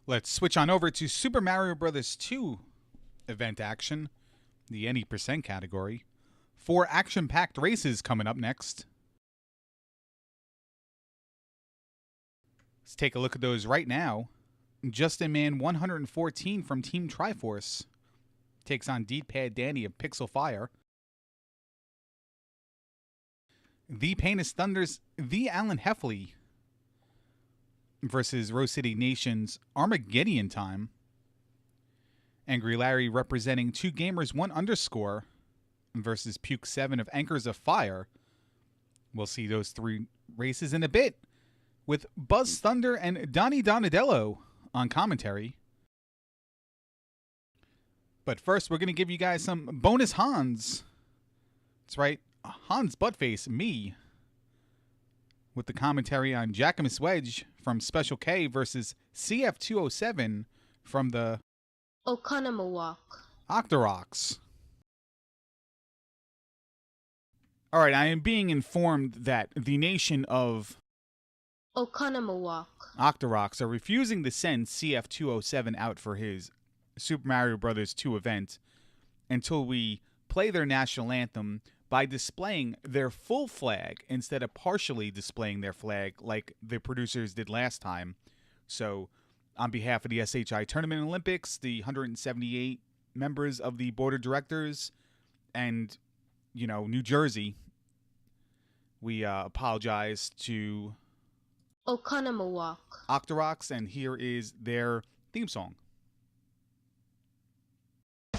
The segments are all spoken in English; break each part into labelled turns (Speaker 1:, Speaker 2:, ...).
Speaker 1: Let's switch on over to Super Mario Bros. 2 event action, the any percent category. 4 action-packed races coming up next. Let's take a look at those right now. Justin Man 114 from Team Triforce takes on D-Pad Danny of Pixel Fire. The Painus Thunders, the Alan Heffley versus Rose City Nation's Armageddon Time. Angry Larry representing 2 Gamers 1 underscore versus Puke 7 of Anchors of Fire. We'll see those 3 races in a bit with Buzz Thunder and Donnie Donadello on commentary. But first, we're going to give you guys some bonus Hans. That's right, Hans Buttface, me, with the commentary on Jackamus Wedge from Special K versus CF207 from the
Speaker 2: Oconomowoc
Speaker 1: Octorox. Alright, I am being informed that the nation of
Speaker 2: Oconomowoc
Speaker 1: Octorox are refusing to send CF207 out for his Super Mario Bros. 2 event until we play their national anthem by displaying their full flag instead of partially displaying their flag like the producers did last time. So, on behalf of the SHITournament Olympics, the 178 members of the board of directors, and, New Jersey, we apologize to
Speaker 2: Oconomowoc
Speaker 1: Octorox, and here is their theme song.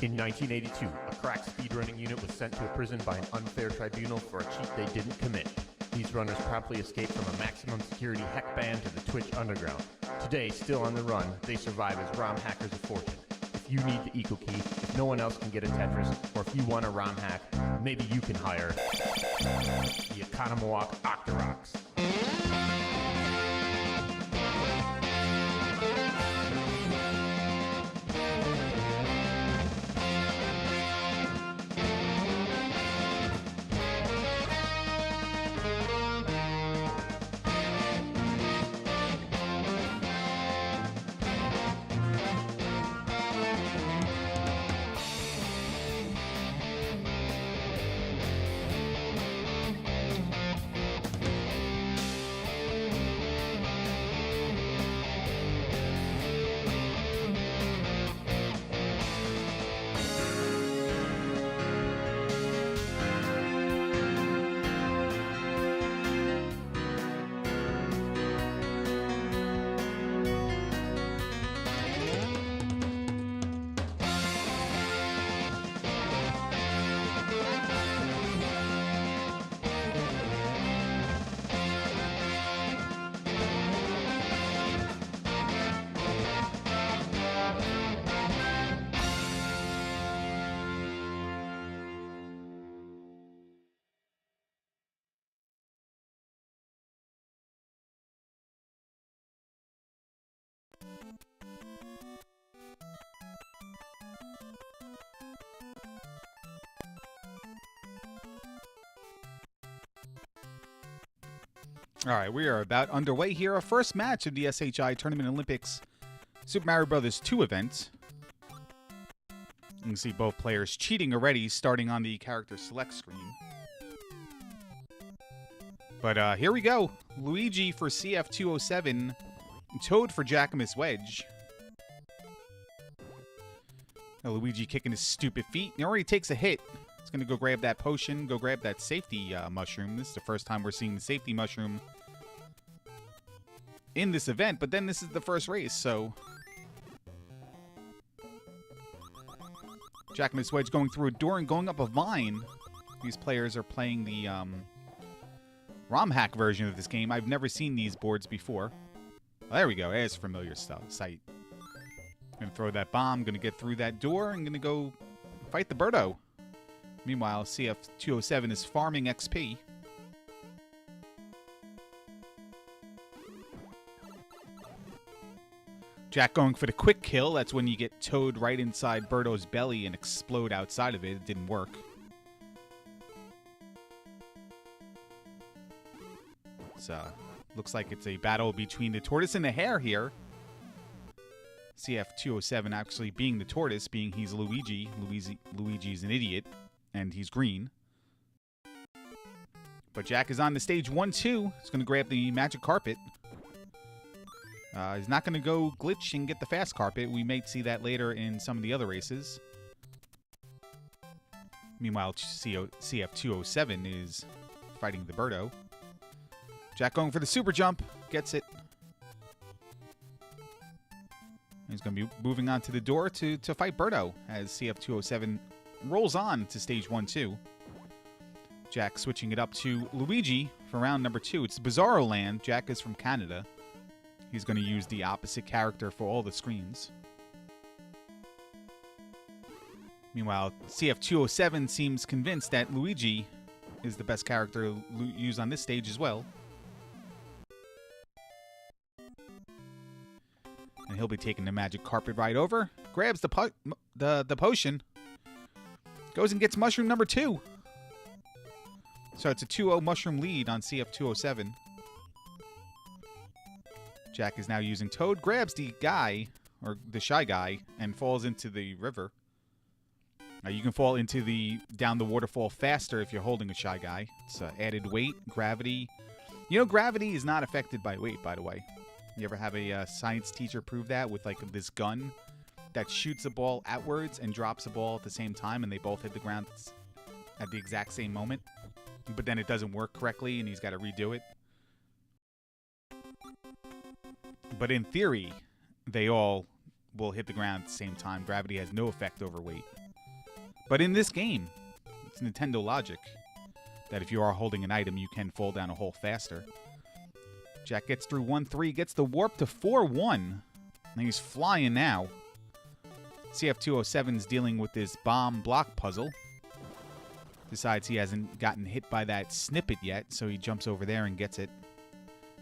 Speaker 3: In 1982, a crack speedrunning unit was sent to a prison by an unfair tribunal for a cheat they didn't commit. These runners promptly escaped from a maximum security heck ban to the Twitch underground. Today, still on the run, they survive as ROM hackers of fortune. If you need the eco key, if no one else can get a Tetris, or if you want a ROM hack, maybe you can hire the Oconomowoc Octorox.
Speaker 1: All right, we are about underway here. Our first match of the SHITournament Olympics Super Mario Bros. 2 event. You can see both players cheating already, starting on the character select screen. But here we go. Luigi for CF207, Toad for Jackamus Wedge. Now, Luigi kicking his stupid feet. He already takes a hit. He's going to go grab that potion, go grab that safety mushroom. This is the first time we're seeing the safety mushroom in this event, but then this is the first race, so Jackamus Wedge going through a door and going up a vine. These players are playing the ROM hack version of this game. I've never seen these boards before. Well, there we go. There's familiar sight. Gonna throw that bomb, gonna get through that door, and gonna go fight the Birdo. Meanwhile, CF207 is farming XP. Jack going for the quick kill. That's when you get Toad right inside Birdo's belly and explode outside of it. It didn't work. Looks like it's a battle between the tortoise and the hare here. CF207 actually being the tortoise, being he's Luigi. Luigi's an idiot, and he's green. But Jack is on the stage 1-2. He's going to grab the magic carpet. He's not going to go glitch and get the fast carpet. We may see that later in some of the other races. Meanwhile, CF207 is fighting the Birdo. Jack going for the super jump. Gets it. He's going to be moving on to the door to fight Birdo as CF207 rolls on to stage 1-2. Jack switching it up to Luigi for round number 2. It's Bizarro Land. Jack is from Canada. He's going to use the opposite character for all the screens. Meanwhile, CF207 seems convinced that Luigi is the best character to use on this stage as well. And he'll be taking the magic carpet right over. Grabs the potion. Goes and gets mushroom number 2. So it's a 2-0 mushroom lead on CF207. Jack is now using Toad. Grabs the guy, or the shy guy, and falls into the river. Now you can fall down the waterfall faster if you're holding a shy guy. It's added weight, gravity. You know, gravity is not affected by weight, by the way. You ever have a science teacher prove that with like this gun that shoots a ball outwards and drops a ball at the same time, and they both hit the ground at the exact same moment? But then it doesn't work correctly, and he's got to redo it. But in theory, they all will hit the ground at the same time. Gravity has no effect over weight. But in this game, it's Nintendo logic that if you are holding an item, you can fall down a hole faster. Jack gets through 1-3, gets the warp to 4-1. And he's flying now. CF207's dealing with this bomb block puzzle. Decides he hasn't gotten hit by that snippet yet, so he jumps over there and gets it.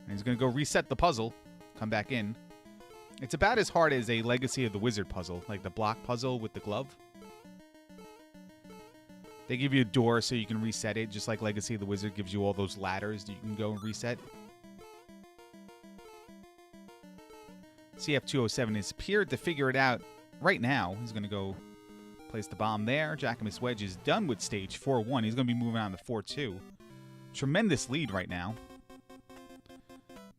Speaker 1: And he's going to go reset the puzzle, come back in. It's about as hard as a Legacy of the Wizard puzzle, like the block puzzle with the glove. They give you a door so you can reset it, just like Legacy of the Wizard gives you all those ladders that you can go and reset. CF207 has appeared to figure it out right now. He's going to go place the bomb there. Jackamus Wedge is done with stage 4-1. He's going to be moving on to 4-2. Tremendous lead right now.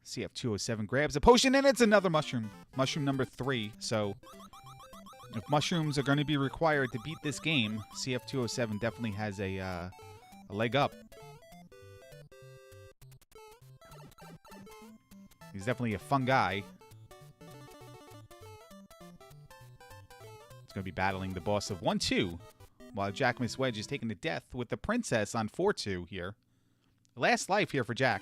Speaker 1: CF207 grabs a potion, and it's another mushroom. Mushroom number 3. So, if mushrooms are going to be required to beat this game, CF207 definitely has a leg up. He's definitely a fun guy. He's going to be battling the boss of 1-2, while Jackamus Wedge is taken to death with the princess on 4-2 here. Last life here for Jack.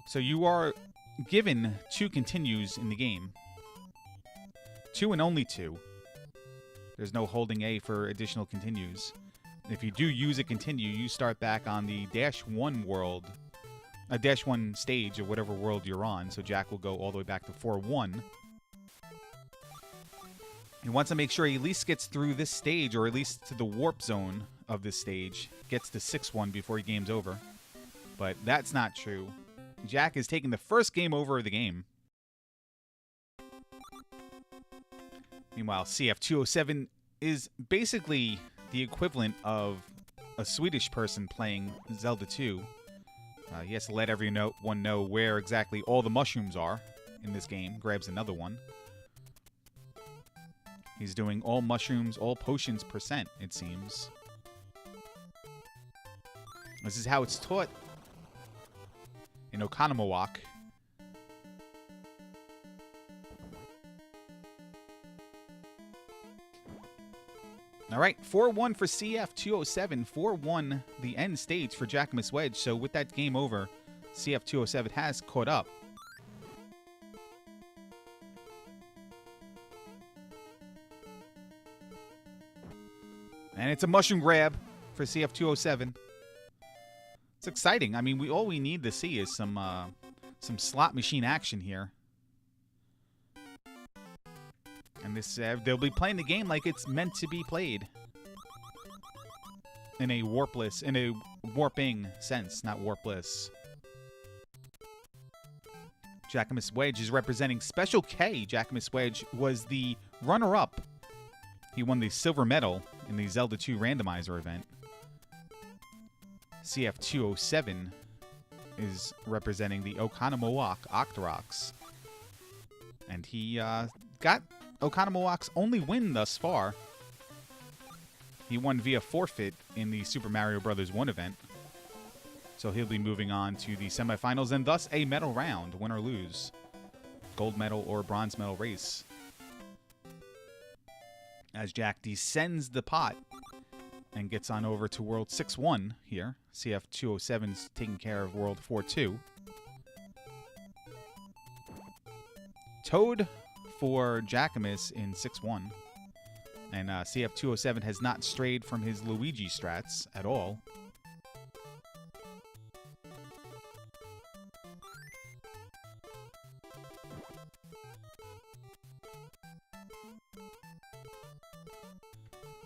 Speaker 1: So you are given 2 continues in the game. 2 and only 2. There's no holding A for additional continues. If you do use a continue, you start back on the -1 world, a -1 stage of whatever world you're on. So Jack will go all the way back to 4-1. He wants to make sure he at least gets through this stage, or at least to the warp zone of this stage. Gets to 6-1 before game's over. But that's not true. Jack is taking the first game over of the game. Meanwhile, CF207 is basically the equivalent of a Swedish person playing Zelda 2. He has to let everyone know where exactly all the mushrooms are in this game. Grabs another one. He's doing all mushrooms, all potions %, it seems. This is how it's taught in Oconomowoc. All right, 4-1 for CF207, 4-1 the end stage for Jackamus Wedge. So with that game over, CF207 has caught up. And it's a mushroom grab for CF207. It's exciting. I mean, all we need to see is some slot machine action here. And this they'll be playing the game like it's meant to be played. In a warping sense, not warpless. Jacquemus Wedge is representing Special K. Jacquemus Wedge was the runner-up. He won the silver medal in the Zelda 2 randomizer event. CF207 is representing the Oconomowoc Octoroks. And he got Oconomowoc's only win thus far. He won via forfeit in the Super Mario Bros. 1 event. So he'll be moving on to the semifinals and thus a medal round, win or lose. Gold medal or bronze medal race. As Jack descends the pot and gets on over to World 6-1 here. CF207's taking care of World 4-2. Toad for Jacquemus in 6-1. And CF207 has not strayed from his Luigi strats at all.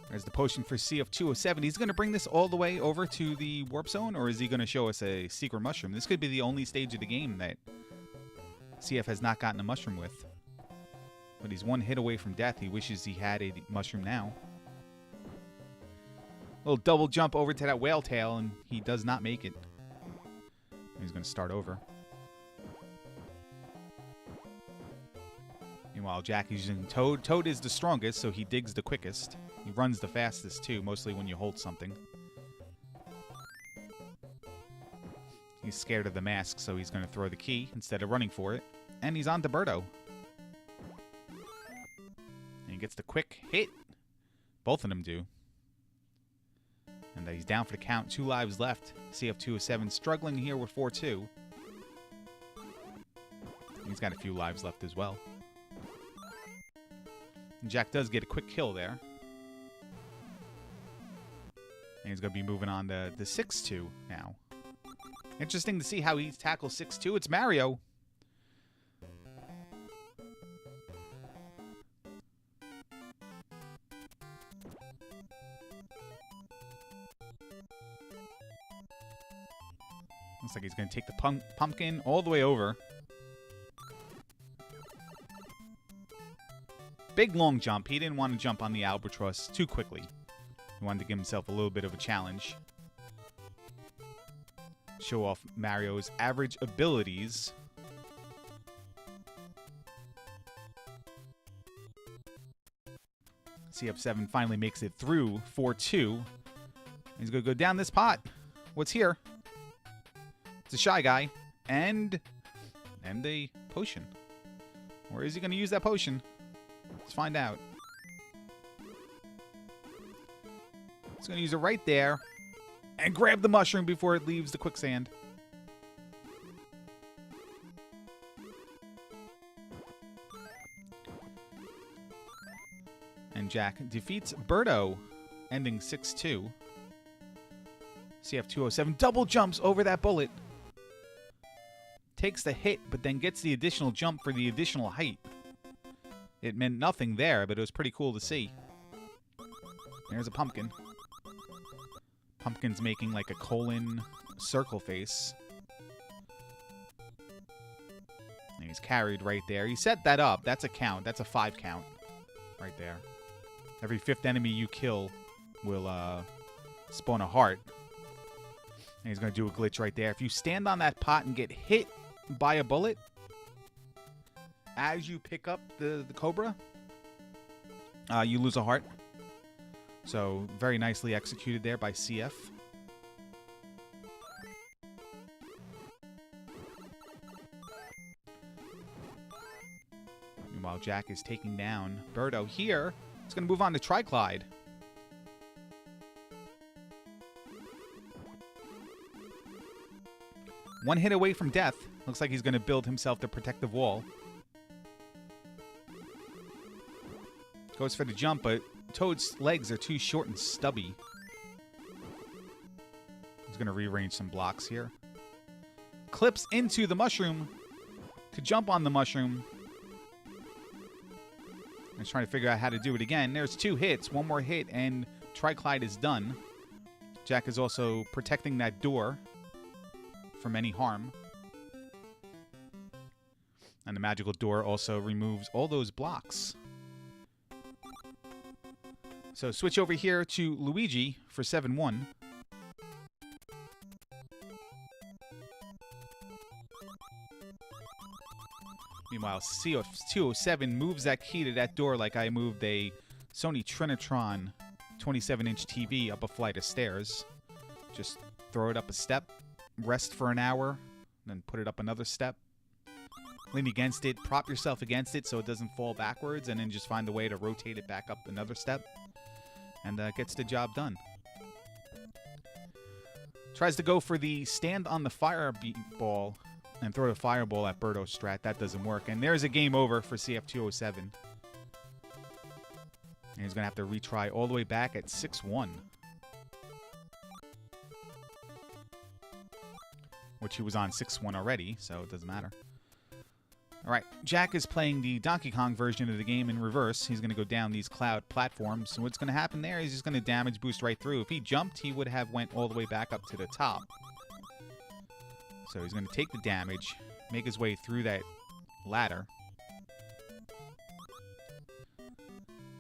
Speaker 1: There's the potion for CF207. He's going to bring this all the way over to the warp zone, or is he going to show us a secret mushroom? This could be the only stage of the game that CF has not gotten a mushroom with. But he's one hit away from death. He wishes he had a mushroom now. Little double jump over to that whale tail, and he does not make it. He's going to start over. Meanwhile, Jack is using Toad. Toad is the strongest, so he digs the quickest. He runs the fastest, too, mostly when you hold something. He's scared of the mask, so he's going to throw the key instead of running for it. And he's on to Birdo. And he gets the quick hit. Both of them do. And he's down for the count. 2 lives left. CF207 struggling here with 4-2. He's got a few lives left as well. And Jack does get a quick kill there. And he's going to be moving on to the 6-2 now. Interesting to see how he tackles 6-2. It's Mario. Looks like he's going to take the pumpkin all the way over. Big long jump. He didn't want to jump on the albatross too quickly. He wanted to give himself a little bit of a challenge. Show off Mario's average abilities. CF7 finally makes it through 4-2. He's going to go down this pot. What's here? It's a Shy Guy. And a potion. Where is he going to use that potion? Let's find out. He's going to use it right there. And grab the mushroom before it leaves the quicksand. And Jack defeats Birdo, ending 6-2. CF207 double jumps over that bullet. Takes the hit, but then gets the additional jump for the additional height. It meant nothing there, but it was pretty cool to see. There's a pumpkin. Pumpkin's making like a colon circle face. And he's carried right there. He set that up. That's a count. That's a 5 count right there. Every 5th enemy you kill will spawn a heart. And he's going to do a glitch right there. If you stand on that pot and get hit by a bullet as you pick up the cobra, you lose a heart. So, very nicely executed there by CF. Meanwhile, Jack is taking down Birdo here. He's going to move on to Triclide. One hit away from death. Looks like he's going to build himself the protective wall. Goes for the jump, but Toad's legs are too short and stubby. He's going to rearrange some blocks here. Clips into the mushroom to jump on the mushroom. He's trying to figure out how to do it again. There's 2 hits. 1 more hit, and Triclide is done. Jack is also protecting that door from any harm. And the magical door also removes all those blocks. So switch over here to Luigi for 7-1. Meanwhile, CF207 moves that key to that door like I moved a Sony Trinitron 27-inch TV up a flight of stairs. Just throw it up a step, rest for an hour, then put it up another step. Lean against it, prop yourself against it so it doesn't fall backwards, and then just find a way to rotate it back up another step. And gets the job done. Tries to go for the stand on the fireball and throw the fireball at Birdo Strat. That doesn't work. And there's a game over for CF207. And he's going to have to retry all the way back at 6-1. Which he was on 6-1 already, so it doesn't matter. All right, Jack is playing the Donkey Kong version of the game in reverse. He's going to go down these cloud platforms. So what's going to happen there is he's going to damage boost right through. If he jumped, he would have went all the way back up to the top. So he's going to take the damage, make his way through that ladder,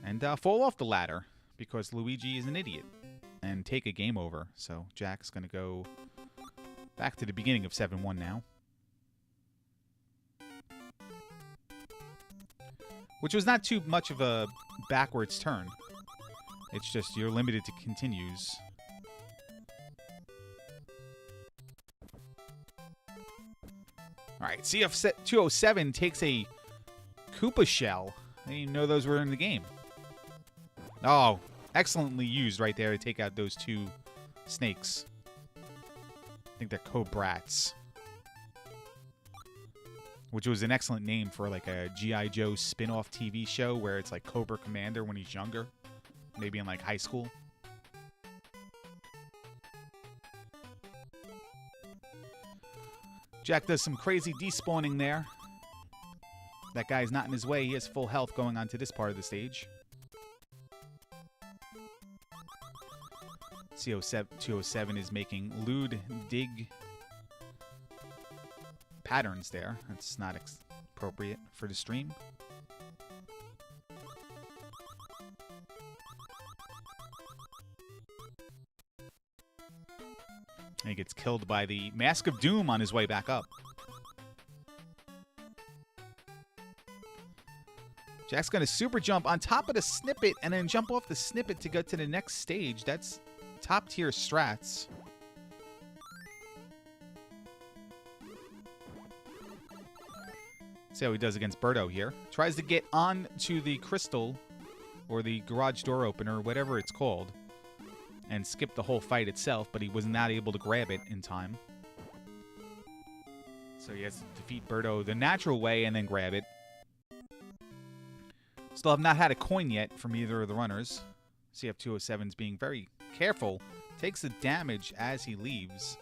Speaker 1: and fall off the ladder because Luigi is an idiot and take a game over. So Jack's going to go back to the beginning of 7-1 now. Which was not too much of a backwards turn. It's just you're limited to continues. Alright, CF207 takes a Koopa shell. I didn't even know those were in the game. Oh, excellently used right there to take out those two snakes. I think they're Cobrats. Which was an excellent name for like a G.I. Joe spin-off TV show where it's like Cobra Commander when he's younger. Maybe in like high school. Jack does some crazy despawning there. That guy's not in his way. He has full health going on to this part of the stage. CO207 is making lewd dig patterns there. That's not appropriate for the stream. And he gets killed by the Mask of Doom on his way back up. Jack's going to super jump on top of the snippet and then jump off the snippet to get to the next stage. That's top tier strats. See how he does against Birdo here. Tries to get on to the crystal or the garage door opener, whatever it's called, and skip the whole fight itself, but he was not able to grab it in time. So he has to defeat Birdo the natural way and then grab it. Still have not had a coin yet from either of the runners. CF207's being very careful. Takes the damage as he leaves.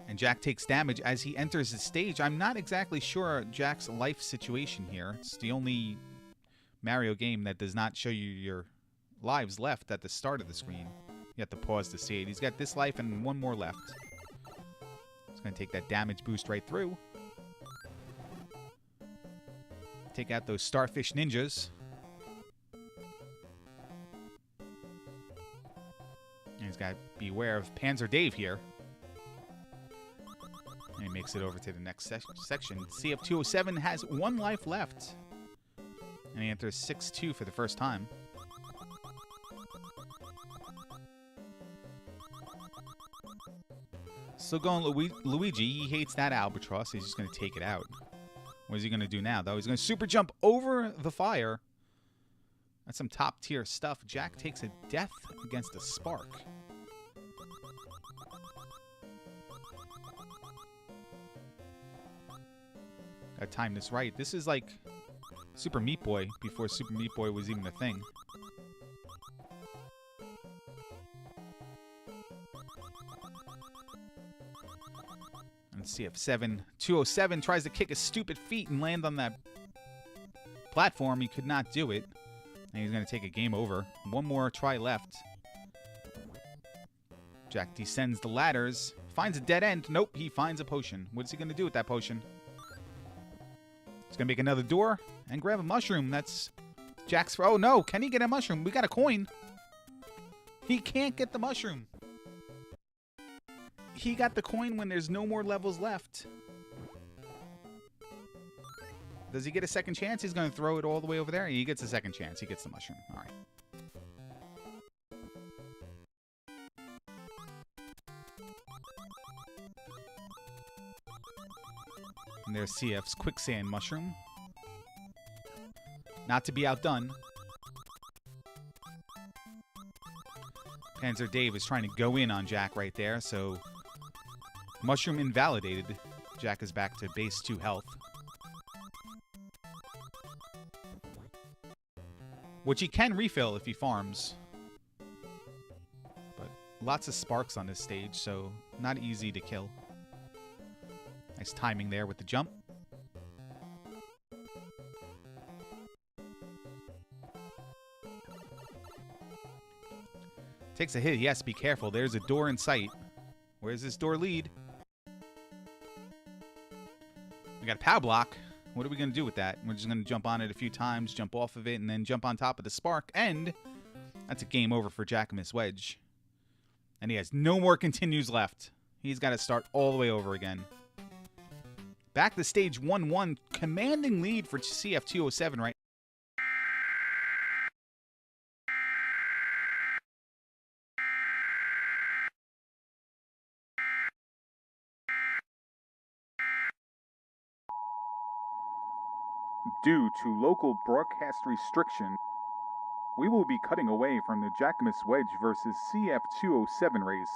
Speaker 1: And Jack takes damage as he enters the stage. I'm not exactly sure Jack's life situation here. It's the only Mario game that does not show you your lives left at the start of the screen. You have to pause to see it. He's got this life and one more left. He's going to take that damage boost right through. Take out those starfish ninjas. And he's got to be aware of Panzer Dave here. And he makes it over to the next section. CF207 has one life left. And he enters 6-2 for the first time. Still going Luigi. He hates that albatross. He's just going to take it out. What is he going to do now, though? He's going to super jump over the fire. That's some top tier stuff. Jack takes a death against a spark. Gotta time this right. This is like Super Meat Boy before Super Meat Boy was even a thing. And CF207 tries to kick his stupid feet and land on that platform. He could not do it. And he's going to take a game over. One more try left. Jack descends the ladders, finds a dead end. Nope, he finds a potion. What's he going to do with that potion? He's going to make another door and grab a mushroom. That's Jack's... Oh, no. Can he get a mushroom? We got a coin. He can't get the mushroom. He got the coin when there's no more levels left. Does he get a second chance? He's going to throw it all the way over there. He gets a second chance. He gets the mushroom. All right. And there's CF's quicksand mushroom. Not to be outdone. Panzer Dave is trying to go in on Jack right there, so mushroom invalidated. Jack is back to base 2 health. Which he can refill if he farms. But lots of sparks on this stage, so not easy to kill. Nice timing there with the jump. Takes a hit. He has to be careful. There's a door in sight. Where's this door lead? We got a power block. What are we going to do with that? We're just going to jump on it a few times, jump off of it, and then jump on top of the spark. And that's a game over for Jackamus Wedge. And he has no more continues left. He's got to start all the way over again. Back to stage 1-1. Commanding lead for CF207 right now. Due to local broadcast restriction, we will be cutting away from the Jackamus Wedge versus CF207 race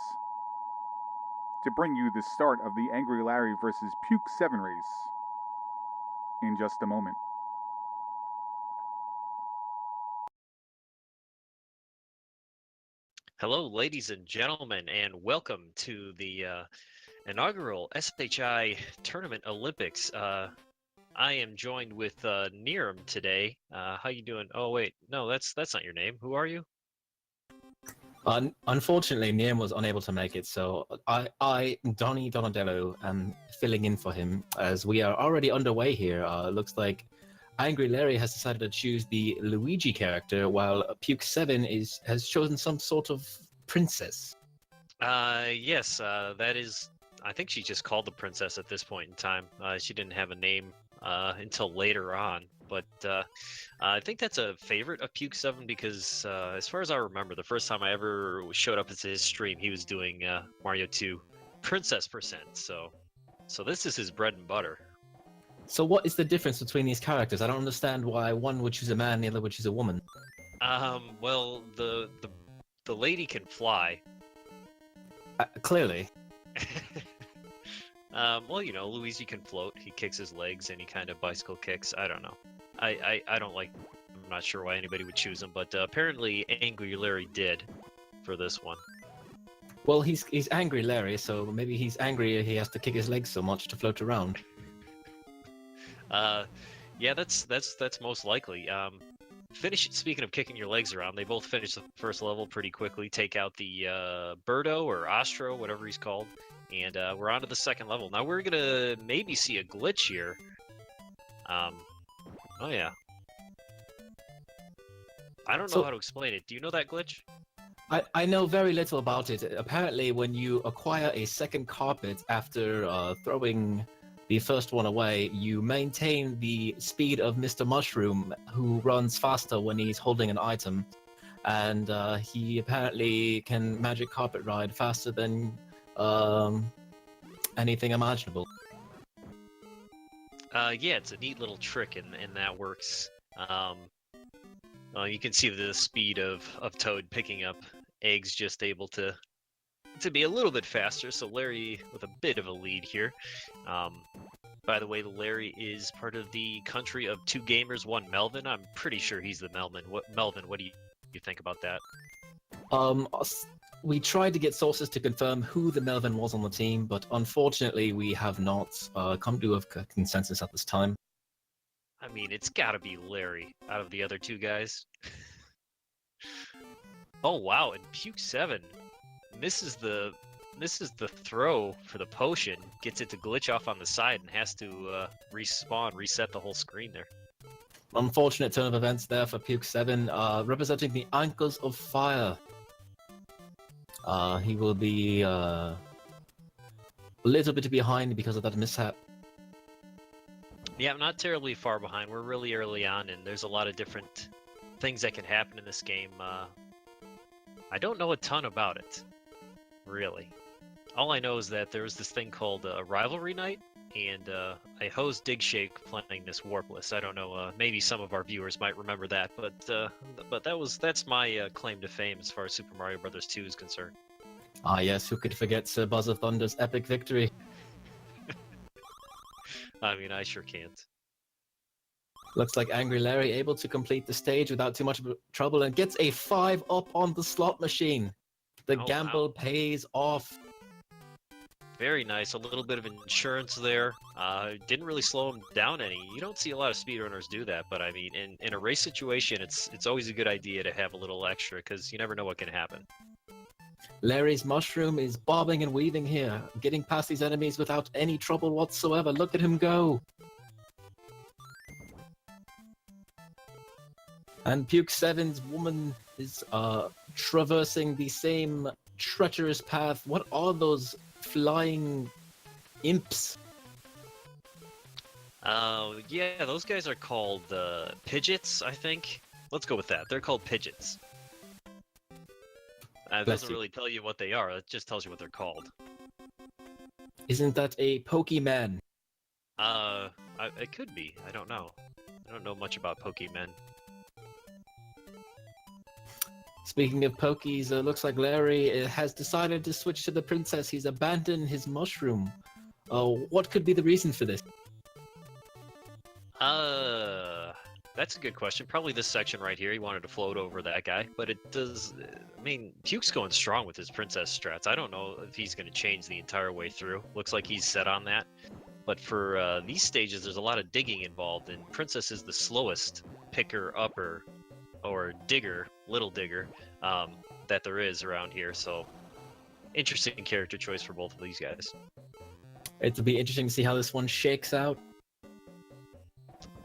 Speaker 1: to bring you the start of the Angry Larry versus Puke 7 race in just a moment.
Speaker 4: Hello, ladies and gentlemen, and welcome to the inaugural SHI Tournament Olympics. I am joined with Niram today. How you doing? Oh wait, no, that's not your name. Who are you?
Speaker 5: Unfortunately, Niram was unable to make it, so I, Donnie Donadello, am filling in for him as we are already underway here. Looks like Angry Larry has decided to choose the Luigi character, while Puke 7 has chosen some sort of princess.
Speaker 4: Yes, that is. I think she's just called the princess at this point in time. She didn't have a name until later on, but I think that's a favorite of Puke 7 because, as far as I remember, the first time I ever showed up at his stream, he was doing Mario 2 Princess %. So this is his bread and butter.
Speaker 5: So what is the difference between these characters? I don't understand why one would choose a man, the other would choose a woman.
Speaker 4: Well, the lady can fly.
Speaker 5: Clearly.
Speaker 4: Well, you know, Luigi can float. He kicks his legs and he kind of bicycle kicks. I don't know. I don't like. I'm not sure why anybody would choose him, but apparently Angry Larry did for this one.
Speaker 5: Well, he's Angry Larry, so maybe he's angry he has to kick his legs so much to float around.
Speaker 4: Yeah, that's most likely. Speaking of kicking your legs around, they both finish the first level pretty quickly. Take out the Birdo or Ostro, whatever he's called, and we're on to the second level. Now we're gonna maybe see a glitch here. Oh yeah. I don't know how to explain it. Do you know that glitch?
Speaker 5: I know very little about it. Apparently, when you acquire a second carpet after throwing the first one away, you maintain the speed of Mr. Mushroom, who runs faster when he's holding an item. And he apparently can magic carpet ride faster than anything imaginable.
Speaker 4: Yeah, it's a neat little trick, and that works. You can see the speed of Toad picking up eggs, just able to be a little bit faster, so Larry with a bit of a lead here. By the way, Larry is part of the country of 2 gamers, 1 Melvin. I'm pretty sure he's the Melvin. Melvin, what do you think about that?
Speaker 5: We tried to get sources to confirm who the Melvin was on the team, but unfortunately we have not come to a consensus at this time.
Speaker 4: I mean, it's gotta be Larry out of the other 2 guys. Oh wow, and Puke 7 misses the throw for the potion, gets it to glitch off on the side, and has to reset the whole screen there.
Speaker 5: Unfortunate turn of events there for Puke 7, representing the Ankles of Fire. He will be a little bit behind because of that mishap.
Speaker 4: Yeah, I'm not terribly far behind. We're really early on, and there's a lot of different things that can happen in this game. I don't know a ton about it, really. All I know is that there was this thing called Rivalry Night, and I hosed Dig Shake playing this Warpless. I don't know, maybe some of our viewers might remember that, but that's my claim to fame as far as Super Mario Bros. 2 is concerned.
Speaker 5: Ah yes, who could forget Sir Buzz of Thunder's epic victory?
Speaker 4: I mean, I sure can't.
Speaker 5: Looks like Angry Larry able to complete the stage without too much trouble and gets a 5 up on the slot machine. The
Speaker 4: Oh,
Speaker 5: gamble
Speaker 4: wow.
Speaker 5: pays off.
Speaker 4: Very nice. A little bit of insurance there. Didn't really slow him down any. You don't see a lot of speedrunners do that, but I mean, in a race situation, it's always a good idea to have a little extra because you never know what can happen.
Speaker 5: Larry's mushroom is bobbing and weaving here, getting past these enemies without any trouble whatsoever. Look at him go. And Puke 7's woman is traversing the same treacherous path. What are those flying imps?
Speaker 4: Yeah, those guys are called Pidgeots, I think. Let's go with that. They're called Pidgeots. It doesn't really tell you what they are. It just tells you what they're called.
Speaker 5: Isn't that a Pokemon?
Speaker 4: It could be. I don't know. I don't know much about Pokemon.
Speaker 5: Speaking of Pokies, looks like Larry has decided to switch to the princess. He's abandoned his mushroom. What could be the reason for this?
Speaker 4: That's a good question. Probably this section right here. He wanted to float over that guy, but it does. I mean, Puke's going strong with his princess strats. I don't know if he's going to change the entire way through. Looks like he's set on that. But for these stages, there's a lot of digging involved, and princess is the slowest picker upper or digger, little digger, that there is around here. So, interesting character choice for both of these guys.
Speaker 5: It'll be interesting to see how this one shakes out.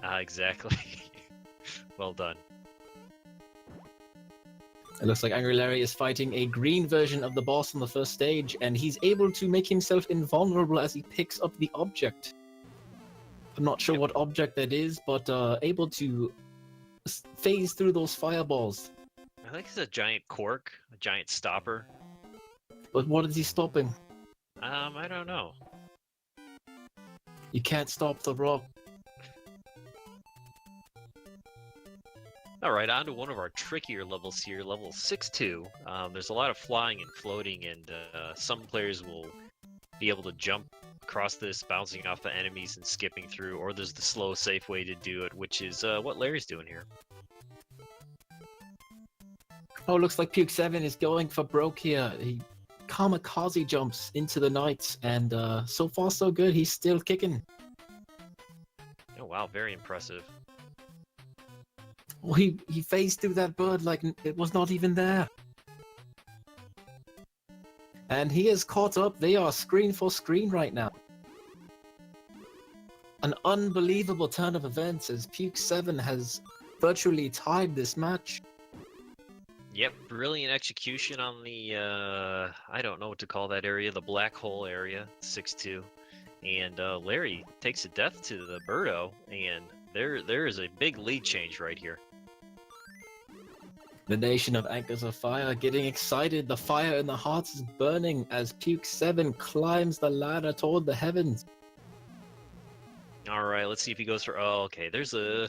Speaker 4: Exactly. Well done.
Speaker 5: It looks like Angry Larry is fighting a green version of the boss on the first stage, and he's able to make himself invulnerable as he picks up the object. I'm not sure what object that is, but able to phase through those fireballs.
Speaker 4: I think it's a giant cork, a giant stopper.
Speaker 5: But what is he stopping?
Speaker 4: I don't know.
Speaker 5: You can't stop the rock.
Speaker 4: Alright, on to one of our trickier levels here, level 6-2. There's a lot of flying and floating, and some players will be able to jump across this, bouncing off the enemies and skipping through, or there's the slow, safe way to do it, which is what Larry's doing here.
Speaker 5: Oh, looks like Puke 7 is going for broke here. He kamikaze jumps into the night, and so far so good. He's still kicking.
Speaker 4: Oh wow, very impressive.
Speaker 5: Well, he phased through that bird like it was not even there. And he is caught up. They are screen for screen right now. An unbelievable turn of events as Puke 7 has virtually tied this match.
Speaker 4: Yep, brilliant execution on the, I don't know what to call that area, the black hole area, 6-2. And Larry takes a death to the Birdo, and there is a big lead change right here.
Speaker 5: The nation of Anchors of Fire getting excited. The fire in the hearts is burning as Puke 7 climbs the ladder toward the heavens.
Speaker 4: All right, let's see if he goes for. Oh, okay. There's a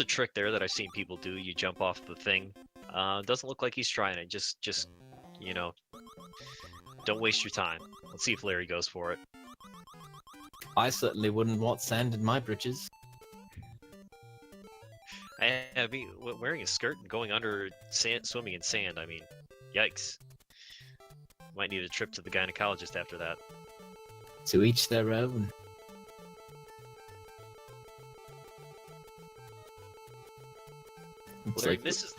Speaker 4: trick there that I've seen people do. You jump off the thing. Doesn't look like he's trying it. Just you know, don't waste your time. Let's see if Larry goes for it.
Speaker 5: I certainly wouldn't want sand in my britches.
Speaker 4: I mean, wearing a skirt and going under sand, swimming in sand. I mean, yikes. Might need a trip to the gynecologist after that.
Speaker 5: To each their own.
Speaker 4: Larry misses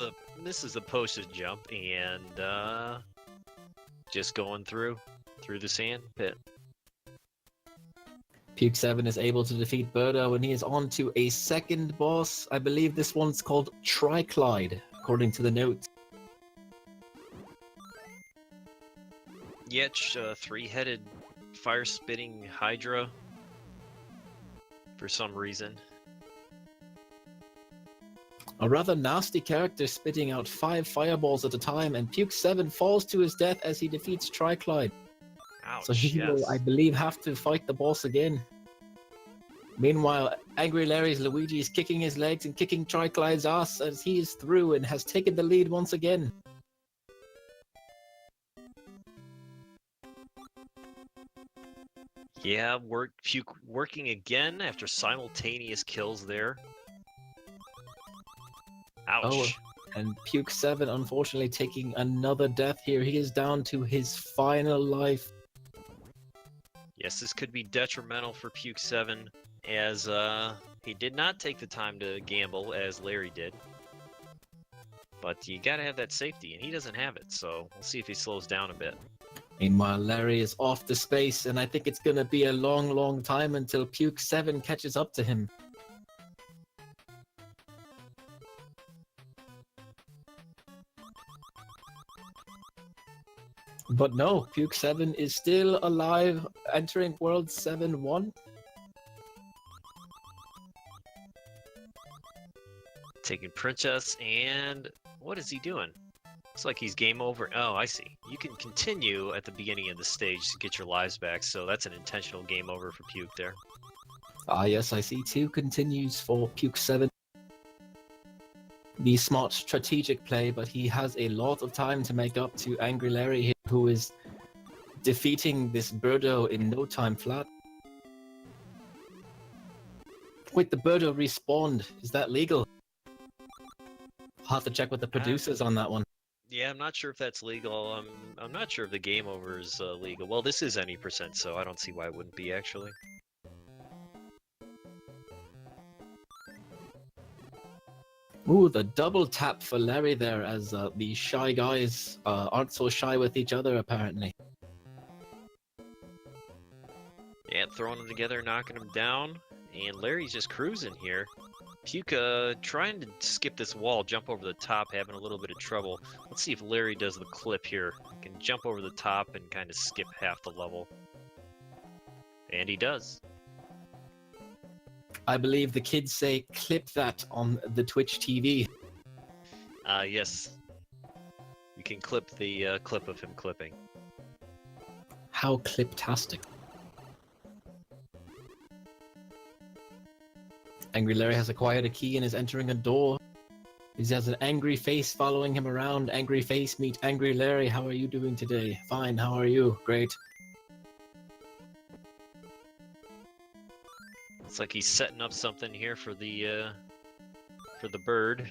Speaker 4: the potion jump, and Just going through the sand pit.
Speaker 5: Puke 7 is able to defeat Birdo, and he is on to a second boss. I believe this one's called Triclide, according to the notes.
Speaker 4: Yetch, three-headed fire-spitting Hydra. For some reason.
Speaker 5: A rather nasty character spitting out 5 fireballs at a time, and Puke 7 falls to his death as he defeats Triclide.
Speaker 4: Ouch,
Speaker 5: So he
Speaker 4: yes.
Speaker 5: will, I believe, have to fight the boss again. Meanwhile, Angry Larry's Luigi is kicking his legs and kicking Triclide's ass as he is through and has taken the lead once again.
Speaker 4: Yeah, Puke working again after simultaneous kills there. Ouch.
Speaker 5: Oh, and Puke 7 unfortunately taking another death here. He is down to his final life.
Speaker 4: Yes, this could be detrimental for Puke 7, as he did not take the time to gamble as Larry did. But you gotta have that safety, and he doesn't have it, so we'll see if he slows down a bit.
Speaker 5: Meanwhile, Larry is off to space, and I think it's going to be a long, long time until Puke 7 catches up to him. But no, Puke 7 is still alive, entering World 7-1.
Speaker 4: Taking Princess, and what is he doing? Looks like he's game over. Oh, I see. You can continue at the beginning of the stage to get your lives back, so that's an intentional game over for Puke there.
Speaker 5: Ah, yes, I see. 2 continues for Puke 7. The smart strategic play, but he has a lot of time to make up to Angry Larry here, who is defeating this Birdo in no time flat. Wait, the Birdo respawned. Is that legal? I'll have to check with the producers on that one.
Speaker 4: Yeah, I'm not sure if that's legal. I'm not sure if the game over is legal. Well, this is any %, so I don't see why it wouldn't be, actually.
Speaker 5: Ooh, the double tap for Larry there, as the shy guys aren't so shy with each other, apparently.
Speaker 4: Yeah, throwing them together, knocking them down, and Larry's just cruising here. Puke trying to skip this wall, jump over the top, having a little bit of trouble. Let's see if Larry does the clip here. He can jump over the top and kind of skip half the level. And he does.
Speaker 5: I believe the kids say clip that on the Twitch TV.
Speaker 4: Yes. You can clip the clip of him clipping.
Speaker 5: How cliptastic. Angry Larry has acquired a key and is entering a door. He has an angry face following him around. Angry face, meet Angry Larry. How are you doing today? Fine, how are you? Great.
Speaker 4: Looks like he's setting up something here for the bird.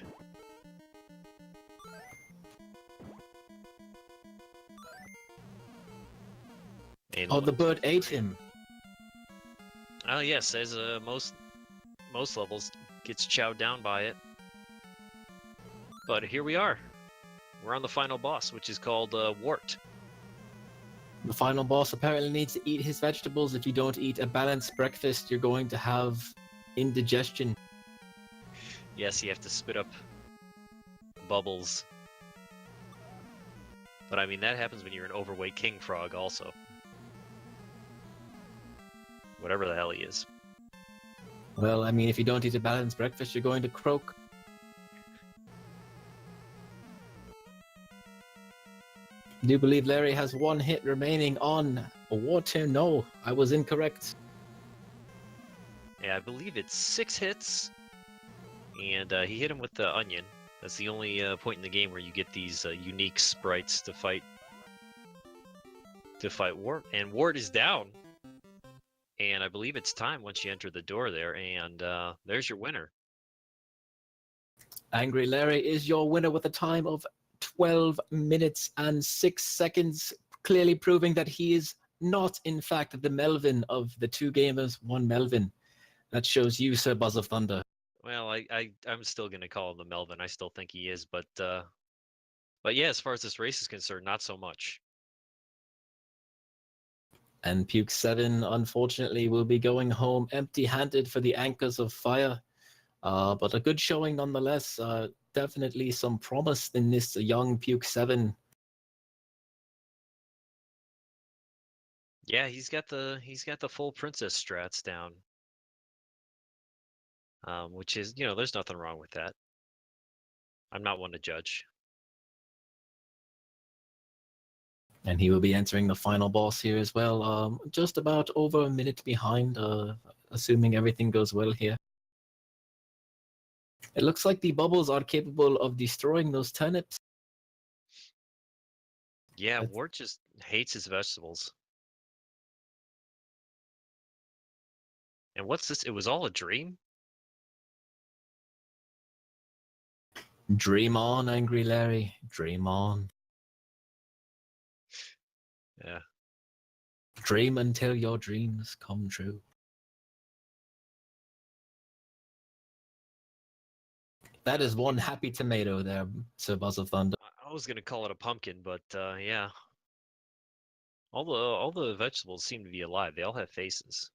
Speaker 4: And
Speaker 5: Oh, the bird ate him.
Speaker 4: oh yes, as most levels gets chowed down by it. But here we are. We're on the final boss, which is called Wart.
Speaker 5: The final boss apparently needs to eat his vegetables. If you don't eat a balanced breakfast, you're going to have indigestion.
Speaker 4: Yes, you have to spit up bubbles. But I mean, that happens when you're an overweight king frog also. Whatever the hell he is.
Speaker 5: Well, I mean, if you don't eat a balanced breakfast, you're going to croak. Do you believe Larry has 1 hit remaining on water? No, I was incorrect.
Speaker 4: Yeah, I believe it's 6 hits. And he hit him with the onion. That's the only point in the game where you get these unique sprites to fight Wart. And Wart is down. And I believe it's time once you enter the door there. And there's your winner.
Speaker 5: Angry Larry is your winner with a time of 12 minutes and 6 seconds, clearly proving that he is not, in fact, the Melvin of the 2 gamers, 1 Melvin. That shows you, Sir Buzz of Thunder.
Speaker 4: Well, I'm still going to call him the Melvin. I still think he is. But yeah, as far as this race is concerned, not so much.
Speaker 5: And Puke 7, unfortunately, will be going home empty-handed for the Anchors of Fire. But a good showing nonetheless. Definitely some promise in this young Puke 7.
Speaker 4: Yeah, he's got the full princess strats down. Which is, there's nothing wrong with that. I'm not one to judge.
Speaker 5: And he will be entering the final boss here as well. Just about over a minute behind, assuming everything goes well here. It looks like the bubbles are capable of destroying those turnips.
Speaker 4: Yeah, Wart just hates his vegetables. And what's this? It was all a dream?
Speaker 5: Dream on, Angry Larry. Dream on.
Speaker 4: Yeah.
Speaker 5: Dream until your dreams come true. That is one happy tomato there, Sir Buzz of Thunder.
Speaker 4: I was gonna call it a pumpkin, but yeah. All the vegetables seem to be alive. They all have faces.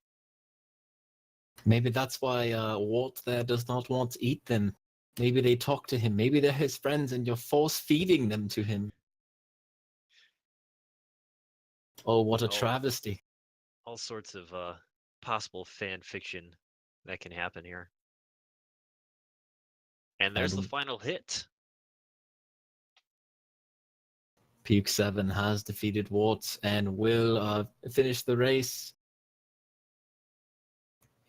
Speaker 5: Maybe that's why Walt there does not want to eat them. Maybe they talk to him. Maybe they're his friends and you're force-feeding them to him. Oh, what a travesty.
Speaker 4: All sorts of possible fan fiction that can happen here. And there's the final hit.
Speaker 5: Puke 7 has defeated Wart and will finish the race.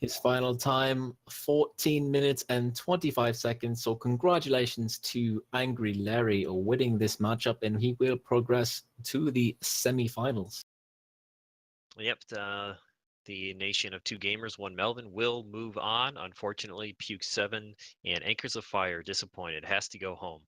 Speaker 5: His final time, 14 minutes and 25 seconds. So congratulations to Angry Larry winning this matchup, and he will progress to the semi-finals.
Speaker 4: Yep, the nation of two gamers, one Melvin, will move on. Unfortunately, Puke 7 and Anchors of Fire, disappointed, has to go home.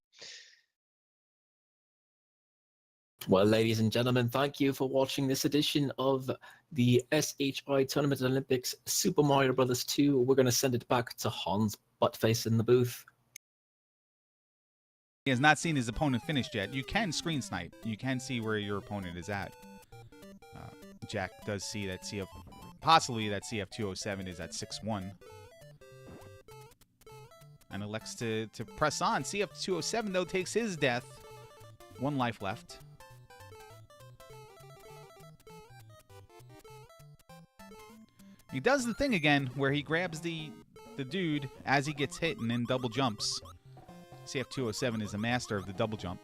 Speaker 5: Well, ladies and gentlemen, thank you for watching this edition of the SHITournament Olympics Super Mario Bros. 2. We're going to send it back to Hans Buttface in the booth.
Speaker 1: He has not seen his opponent finished yet. You can screen snipe. You can see where your opponent is at. Jack does see that possibly that CF207 is at 6-1. And elects to press on. CF207, though, takes his death. 1 life left. He does the thing again where he grabs the dude as he gets hit and then double jumps. CF207 is a master of the double jump.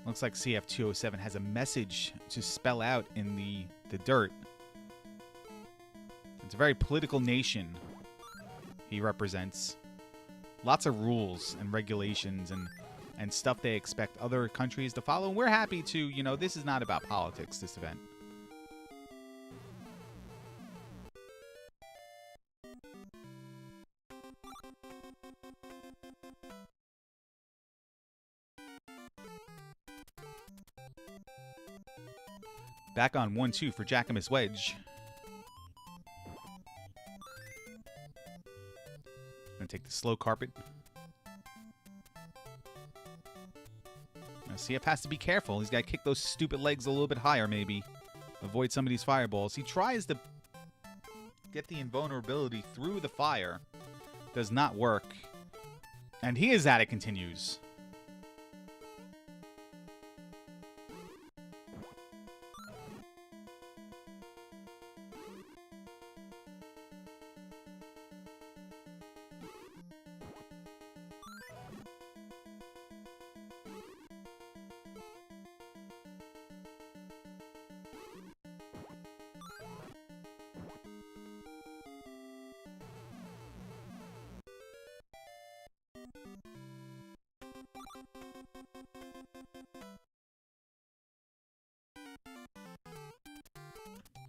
Speaker 1: Looks like CF207 has a message to spell out in the dirt. It's a very political nation he represents. Lots of rules and regulations and stuff they expect other countries to follow. And we're happy to, this is not about politics, this event. Back on 1-2 for Jackamus Wedge. Gonna take the slow carpet. Now CF has to be careful. He's got to kick those stupid legs a little bit higher, maybe. Avoid some of these fireballs. He tries to get the invulnerability through the fire. Does not work. And he is at it continues.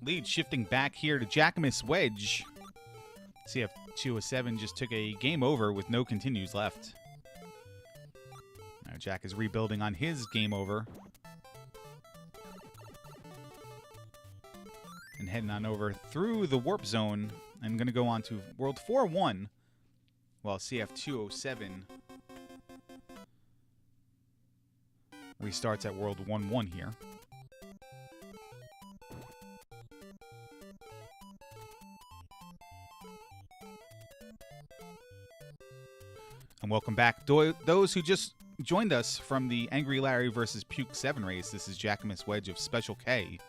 Speaker 1: Lead shifting back here to Jackamus Wedge. CF207 just took a game over with no continues left. Now Jack is rebuilding on his game over. And heading on over through the warp zone I'm going to go on to World 4-1, while CF207 restarts at World 1-1 here. And welcome back, those who just joined us from the Angry Larry versus Puke 7 race. This is Jackamus Wedge of Special K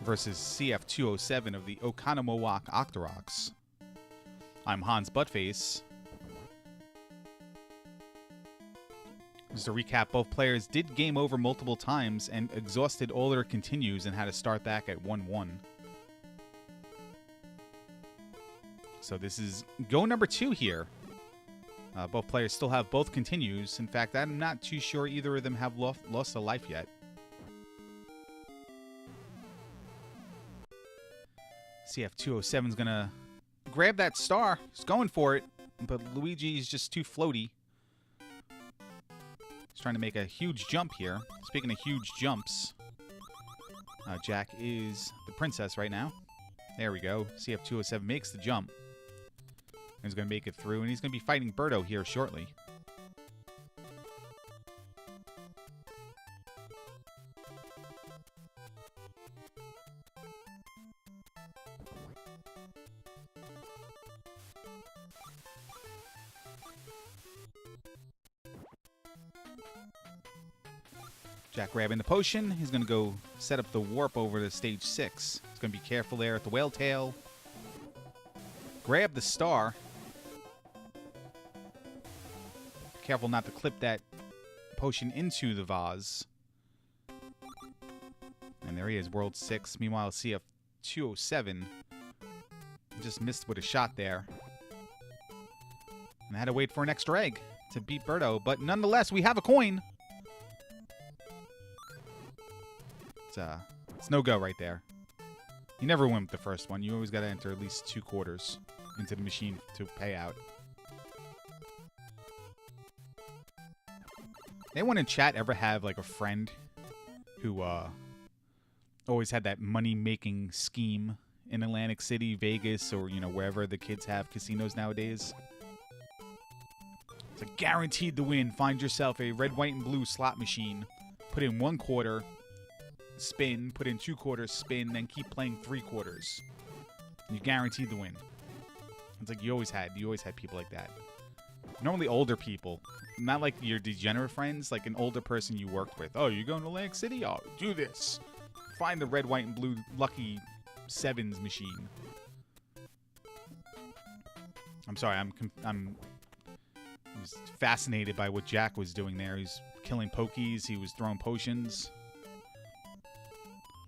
Speaker 1: versus CF207 of the Oconomowoc Octoroks. I'm Hans Buttface. Just to recap, both players did game over multiple times and exhausted all their continues and had to start back at 1-1. So this is go number 2 here. Both players still have both continues. In fact, I'm not too sure either of them have lost a life yet. CF207 is going to grab that star. He's going for it, but Luigi is just too floaty. He's trying to make a huge jump here. Speaking of huge jumps, Jack is the princess right now. There we go. CF207 makes the jump. He's going to make it through, and he's going to be fighting Birdo here shortly. Jack grabbing the potion. He's going to go set up the warp over to stage 6. He's going to be careful there at the whale tail. Grab the star. Careful not to clip that potion into the vase. And there he is, World 6. Meanwhile, CF207 just missed with a shot there. And had to wait for an extra egg to beat Birdo. But nonetheless, we have a coin. It's no go right there. You never win with the first one. You always got to enter at least 2 quarters into the machine to pay out. Anyone in chat ever have like a friend who always had that money-making scheme in Atlantic City, Vegas, or wherever the kids have casinos nowadays? It's like guaranteed to win. Find yourself a red, white, and blue slot machine. Put in 1 quarter, spin. Put in 2 quarters, spin. Then keep playing 3 quarters. You're guaranteed to win. It's like you always had people like that. Normally older people. Not like your degenerate friends, like an older person you worked with. Oh, you going to Atlantic City? Oh, do this. Find the red, white, and blue lucky sevens machine. I'm sorry, I was fascinated by what Jack was doing there. He's killing pokies, he was throwing potions.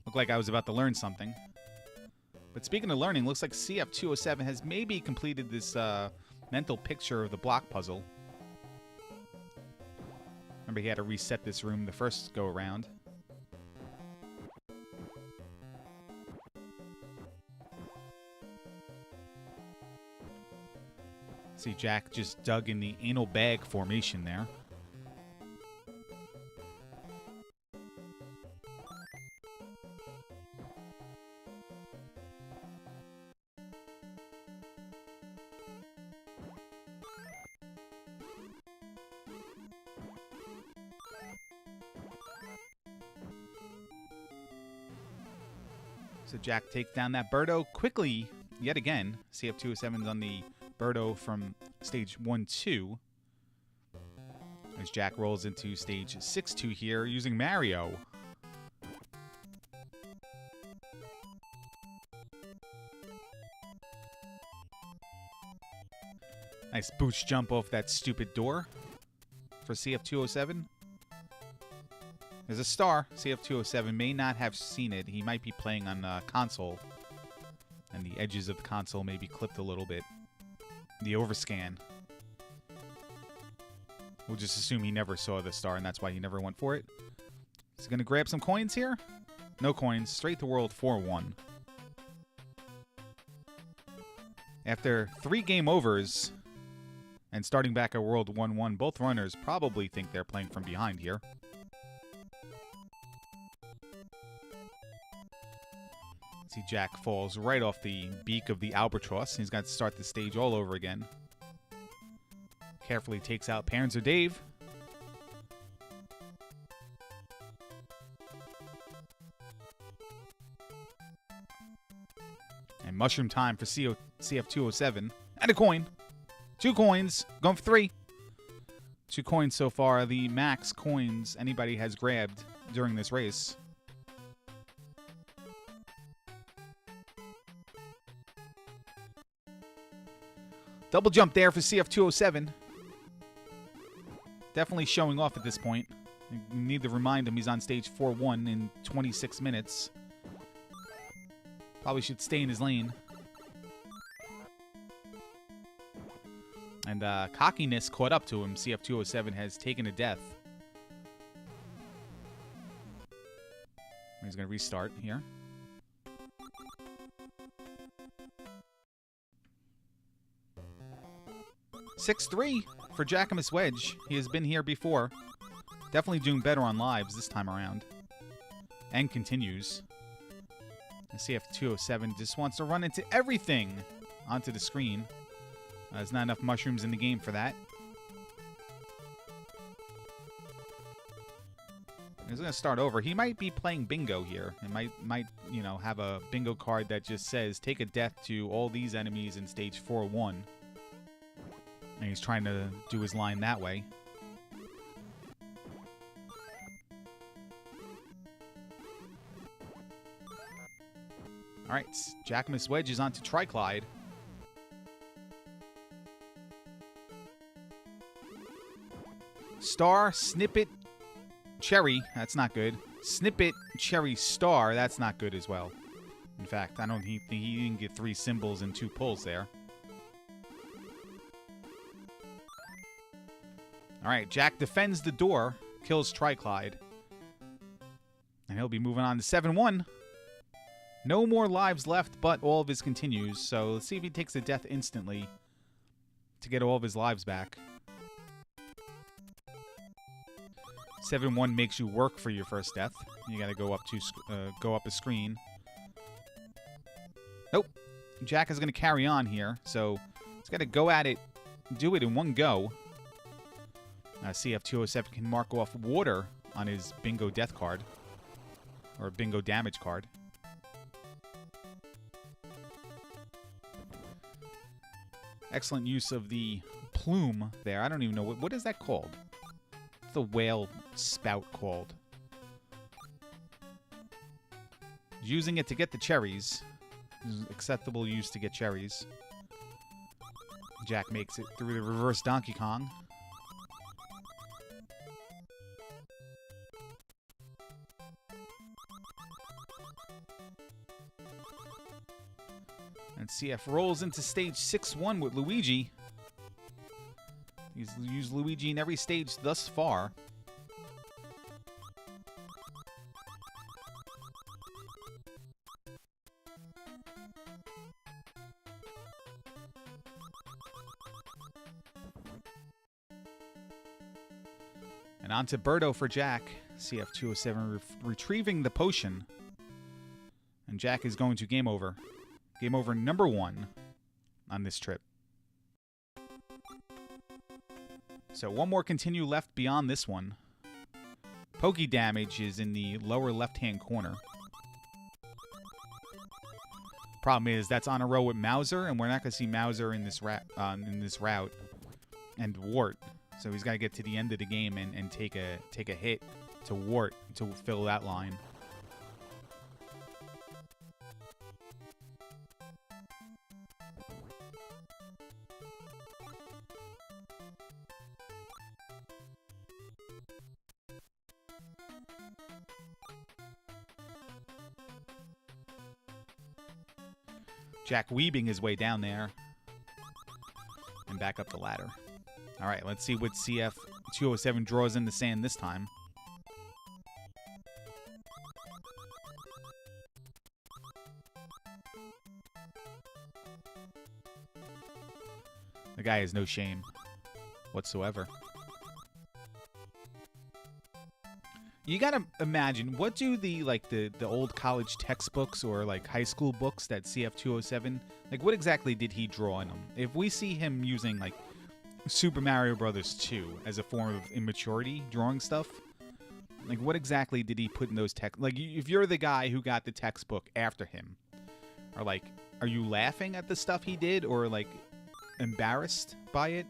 Speaker 1: Looked like I was about to learn something. But speaking of learning, looks like CF207 has maybe completed this mental picture of the block puzzle. Remember, he had to reset this room the first go-around. See, Jack just dug in the anal bag formation there. So Jack takes down that Birdo quickly, yet again. CF207's on the Birdo from stage 1-2. As Jack rolls into stage 6-2 here using Mario. Nice boost jump off that stupid door for CF207. There's a star. CF207 may not have seen it. He might be playing on console. And the edges of the console may be clipped a little bit. The overscan. We'll just assume he never saw the star, and that's why he never went for it. Is he going to grab some coins here? No coins. Straight to World 4-1. After 3 game overs and starting back at World 1-1, both runners probably think they're playing from behind here. See, Jack falls right off the beak of the albatross. He's got to start the stage all over again. Carefully takes out Panzer Dave. And mushroom time for CF207. And a coin. 2 coins. Going for 3. 2 coins so far. The max coins anybody has grabbed during this race. Double jump there for CF207. Definitely showing off at this point. You need to remind him he's on stage 4-1 in 26 minutes. Probably should stay in his lane. And cockiness caught up to him. CF207 has taken a death. He's going to restart here. $6-3 for Jackamus Wedge. He has been here before. Definitely doing better on lives this time around. And continues. And CF207 just wants to run into everything onto the screen. There's not enough mushrooms in the game for that. He's going to start over. He might be playing bingo here. It might, you know, have a bingo card that just says, take a death to all these enemies in stage 4-1. And he's trying to do his line that way. All right, Jackamus Wedge is on to Triclyde. Star, Snippet, Cherry. That's not good. Snippet, Cherry, Star. That's not good as well. In fact, I don't think he didn't get 3 symbols and 2 pulls there. All right, Jack defends the door, kills Triclyde. And he'll be moving on to 7-1. No more lives left, but all of his continues. So let's see if he takes a death instantly to get all of his lives back. 7-1 makes you work for your first death. You got to go up a screen. Nope. Jack is going to carry on here, so he's got to go at it, do it in one go. CF207 can mark off water on his bingo death card, or bingo damage card. Excellent use of the plume there. I don't even know what is that called. What's the whale spout called? Using it to get the cherries. Acceptable use to get cherries. Jack makes it through the reverse Donkey Kong. And CF rolls into stage 6-1 with Luigi. He's used Luigi in every stage thus far. And on to Birdo for Jack. CF207 retrieving the potion. And Jack is going to game over. Game over number 1 on this trip. So one more continue left beyond this one. Pokey damage is in the lower left-hand corner. Problem is that's on a row with Mauser, and we're not going to see Mauser in this route, and Wart. So he's got to get to the end of the game and take a hit to Wart to fill that line. Jack weaving his way down there and back up the ladder. All right, let's see what CF207 draws in the sand this time. The guy has no shame whatsoever. You gotta imagine, what do the old college textbooks or like high school books that CF207, like what exactly did he draw in them? If we see him using like Super Mario Brothers 2 as a form of immaturity drawing stuff, like what exactly did he put in those text? Like if you're the guy who got the textbook after him, are you laughing at the stuff he did or like embarrassed by it?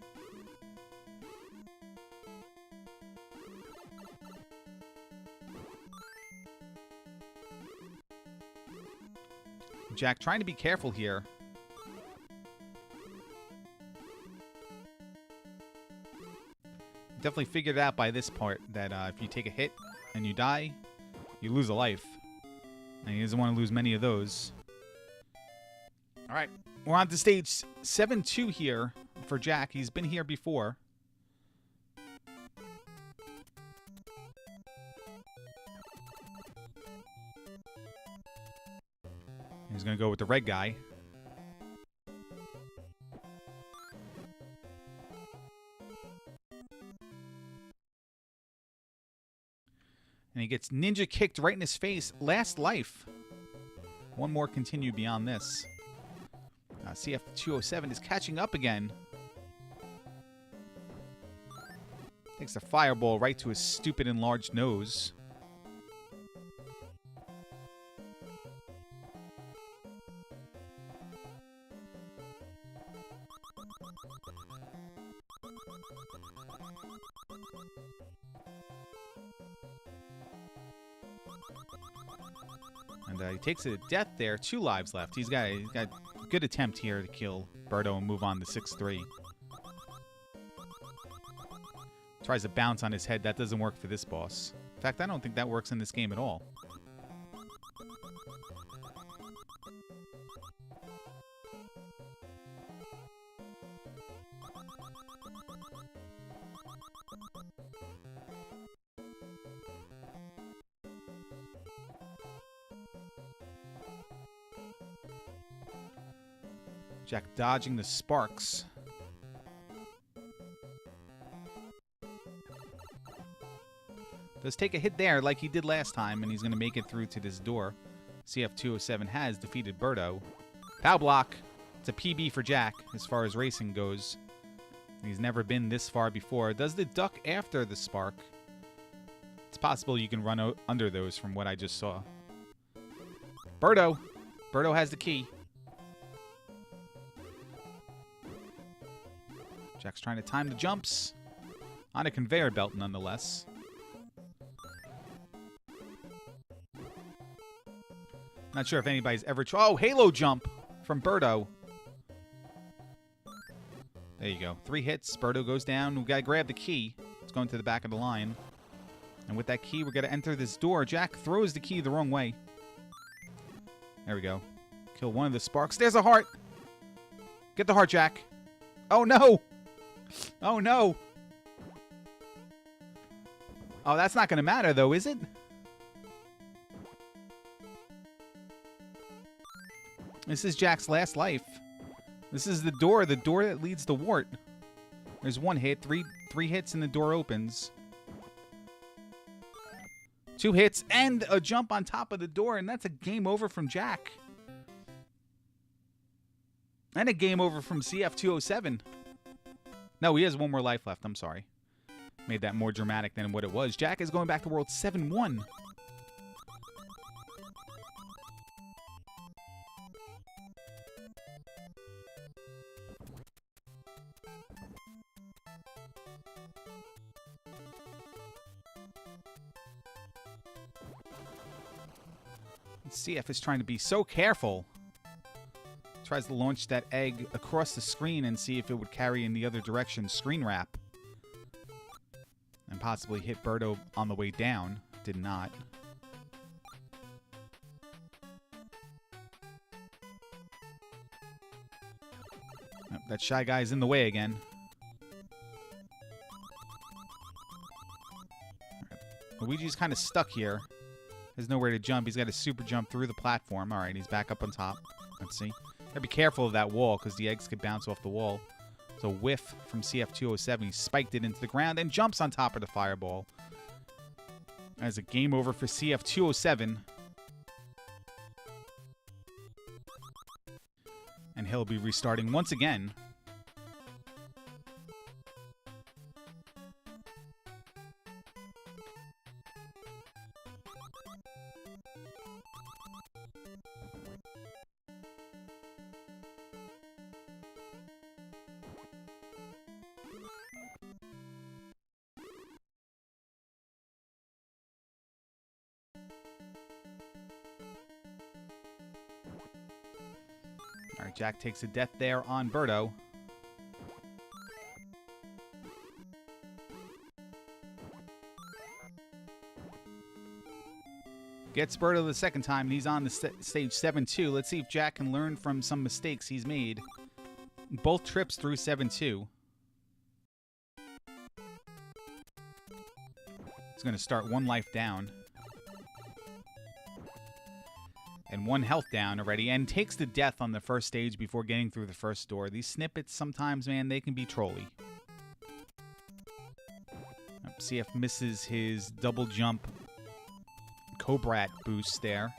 Speaker 1: Jack, trying to be careful here. Definitely figured out by this part that if you take a hit and you die, you lose a life. And he doesn't want to lose many of those. All right, we're on to stage 7-2 here for Jack. He's been here before. He's going to go with the red guy. And he gets ninja kicked right in his face. Last life. One more continue beyond this. CF207 is catching up again. Takes a fireball right to his stupid enlarged nose. And he takes a death there. 2 lives left. He's got a good attempt here to kill Birdo and move on to 6-3. Tries to bounce on his head. That doesn't work for this boss. In fact, I don't think that works in this game at all. Jack dodging the sparks. Does take a hit there like he did last time, and he's going to make it through to this door. CF207 has defeated Birdo. Pow block. It's a PB for Jack as far as racing goes. He's never been this far before. Does the duck after the spark. It's possible you can run under those from what I just saw. Birdo. Birdo has the key. Jack's trying to time the jumps. On a conveyor belt, nonetheless. Not sure if anybody's ever tried. Oh, Halo jump from Birdo. There you go. 3 hits. Birdo goes down. We got to grab the key. It's going to the back of the line. And with that key, we're going to enter this door. Jack throws the key the wrong way. There we go. Kill one of the sparks. There's a heart. Get the heart, Jack. Oh, no. Oh, no. Oh, that's not going to matter, though, is it? This is Jack's last life. This is the door that leads to Wart. There's 1 hit, three hits, and the door opens. 2 hits, and a jump on top of the door, and that's a game over from Jack. And a game over from CF207. No, he has 1 more life left. I'm sorry. Made that more dramatic than what it was. Jack is going back to World 7-1. CF is trying to be so careful. Tries to launch that egg across the screen and see if it would carry in the other direction. Screen wrap. And possibly hit Birdo on the way down. Did not. Oh, that shy guy's in the way again. Right. Luigi's kind of stuck here. There's nowhere to jump. He's got to super jump through the platform. All right, he's back up on top. Let's see. Gotta be careful of that wall because the eggs could bounce off the wall. So whiff from CF207. He spiked it into the ground and jumps on top of the fireball. As a game over for CF207. And he'll be restarting once again. All right, Jack takes a death there on Birdo. Gets Birdo the second time, and he's on the stage 7-2. Let's see if Jack can learn from some mistakes he's made. Both trips through 7-2. He's going to start 1 life down. And 1 health down already, and takes the death on the first stage before getting through the first door. These snippets, sometimes, man, they can be trolly. CF misses his double jump Cobrat boost there.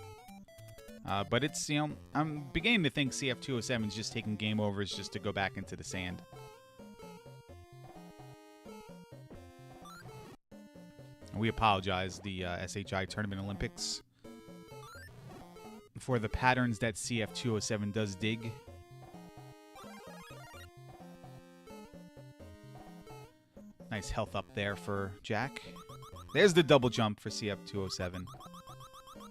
Speaker 1: But it's, you know, I'm beginning to think CF207 is just taking game overs just to go back into the sand. We apologize, the SHITournament Olympics, for the patterns that CF207 does dig. Nice health up there for Jack. There's the double jump for CF207.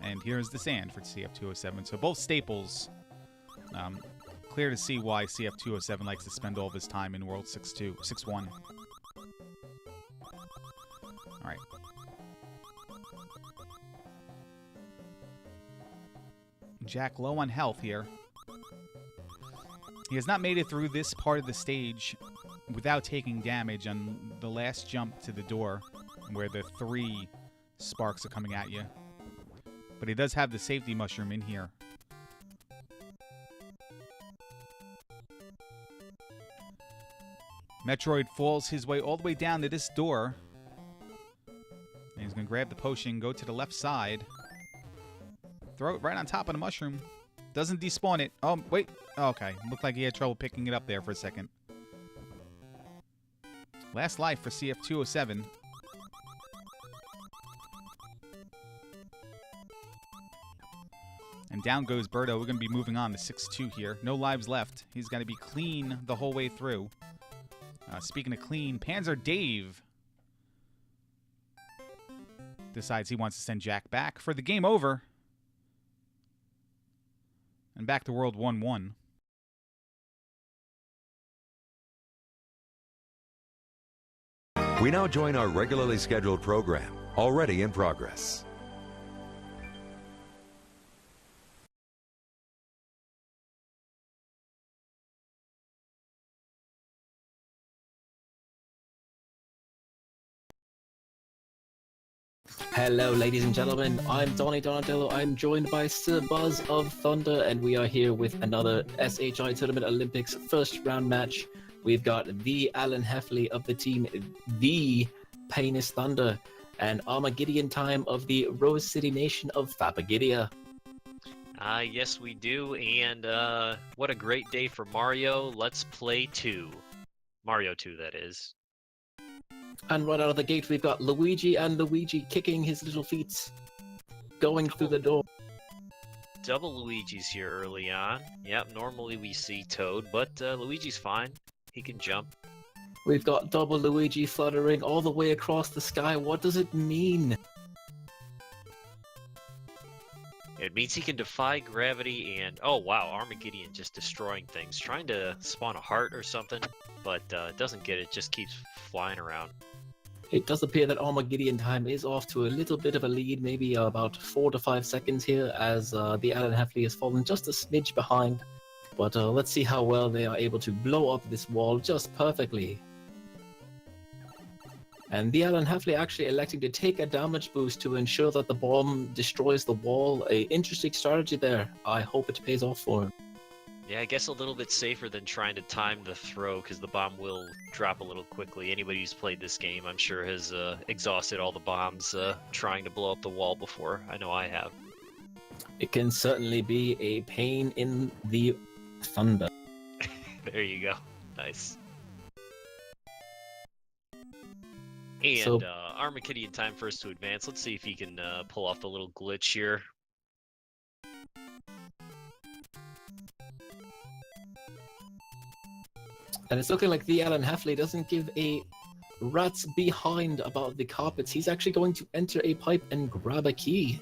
Speaker 1: And here's the sand for CF207. So both staples. Clear to see why CF207 likes to spend all of his time in World 6-1. Alright. Jack low on health here. He has not made it through this part of the stage without taking damage on the last jump to the door, where the 3 sparks are coming at you. But he does have the safety mushroom in here. Metroid falls his way all the way down to this door. And he's going to grab the potion, go to the left side. Throw it right on top of the mushroom. Doesn't despawn it. Oh, wait. Oh, okay. Looked like he had trouble picking it up there for a second. Last life for CF207. And down goes Birdo. We're going to be moving on to 6-2 here. No lives left. He's got to be clean the whole way through. Speaking of clean, Panzer Dave decides he wants to send Jack back for the game over. And back to World 1-1.
Speaker 6: We now join our regularly scheduled program, already in progress.
Speaker 5: Hello, ladies and gentlemen. I'm Donnie Donatello. I'm joined by Sir Buzz of Thunder, and we are here with another SHITournament Olympics first round match. We've got the Alan Heffley of the team, the Painus Thunder, and Armageddon Time of the Rose City Nation of Fapagidia.
Speaker 4: Yes, we do, and what a great day for Mario. Let's play 2. Mario 2, that is.
Speaker 5: And right out of the gate, we've got Luigi and Luigi kicking his little feet, going through the door.
Speaker 4: Double Luigi's here early on. Yep, normally we see Toad, but Luigi's fine. He can jump.
Speaker 5: We've got double Luigi fluttering all the way across the sky. What does it mean?
Speaker 4: It means he can defy gravity and... Oh, wow, Armageddon just destroying things. Trying to spawn a heart or something, but doesn't get it. Just keeps flying around.
Speaker 5: It does appear that Armageddon Time is off to a little bit of a lead, maybe about 4 to 5 seconds here, as the Alan Heffley has fallen just a smidge behind. But let's see how well they are able to blow up this wall just perfectly. And the Alan Heffley actually electing to take a damage boost to ensure that the bomb destroys the wall. A interesting strategy there. I hope it pays off for him.
Speaker 4: Yeah, I guess a little bit safer than trying to time the throw, because the bomb will drop a little quickly. Anybody who's played this game, I'm sure, has exhausted all the bombs trying to blow up the wall before. I know I have.
Speaker 5: It can certainly be a pain in the thunder.
Speaker 4: There you go. Nice. And
Speaker 5: So-
Speaker 4: Armageddon time first to advance. Let's see if he can pull off the little glitch here.
Speaker 5: And it's looking like the Alan Heffley doesn't give a rat's behind about the carpets. He's actually going to enter a pipe and grab a key.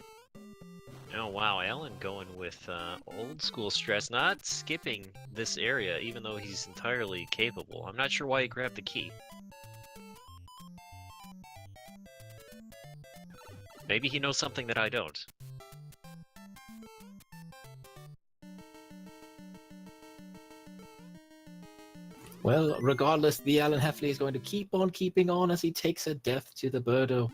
Speaker 4: Oh wow, Alan going with old school stress, not skipping this area, even though he's entirely capable. I'm not sure why he grabbed the key. Maybe he knows something that I don't.
Speaker 5: Well, regardless, the Alan Heffley is going to keep on keeping on as he takes a death to the Birdo.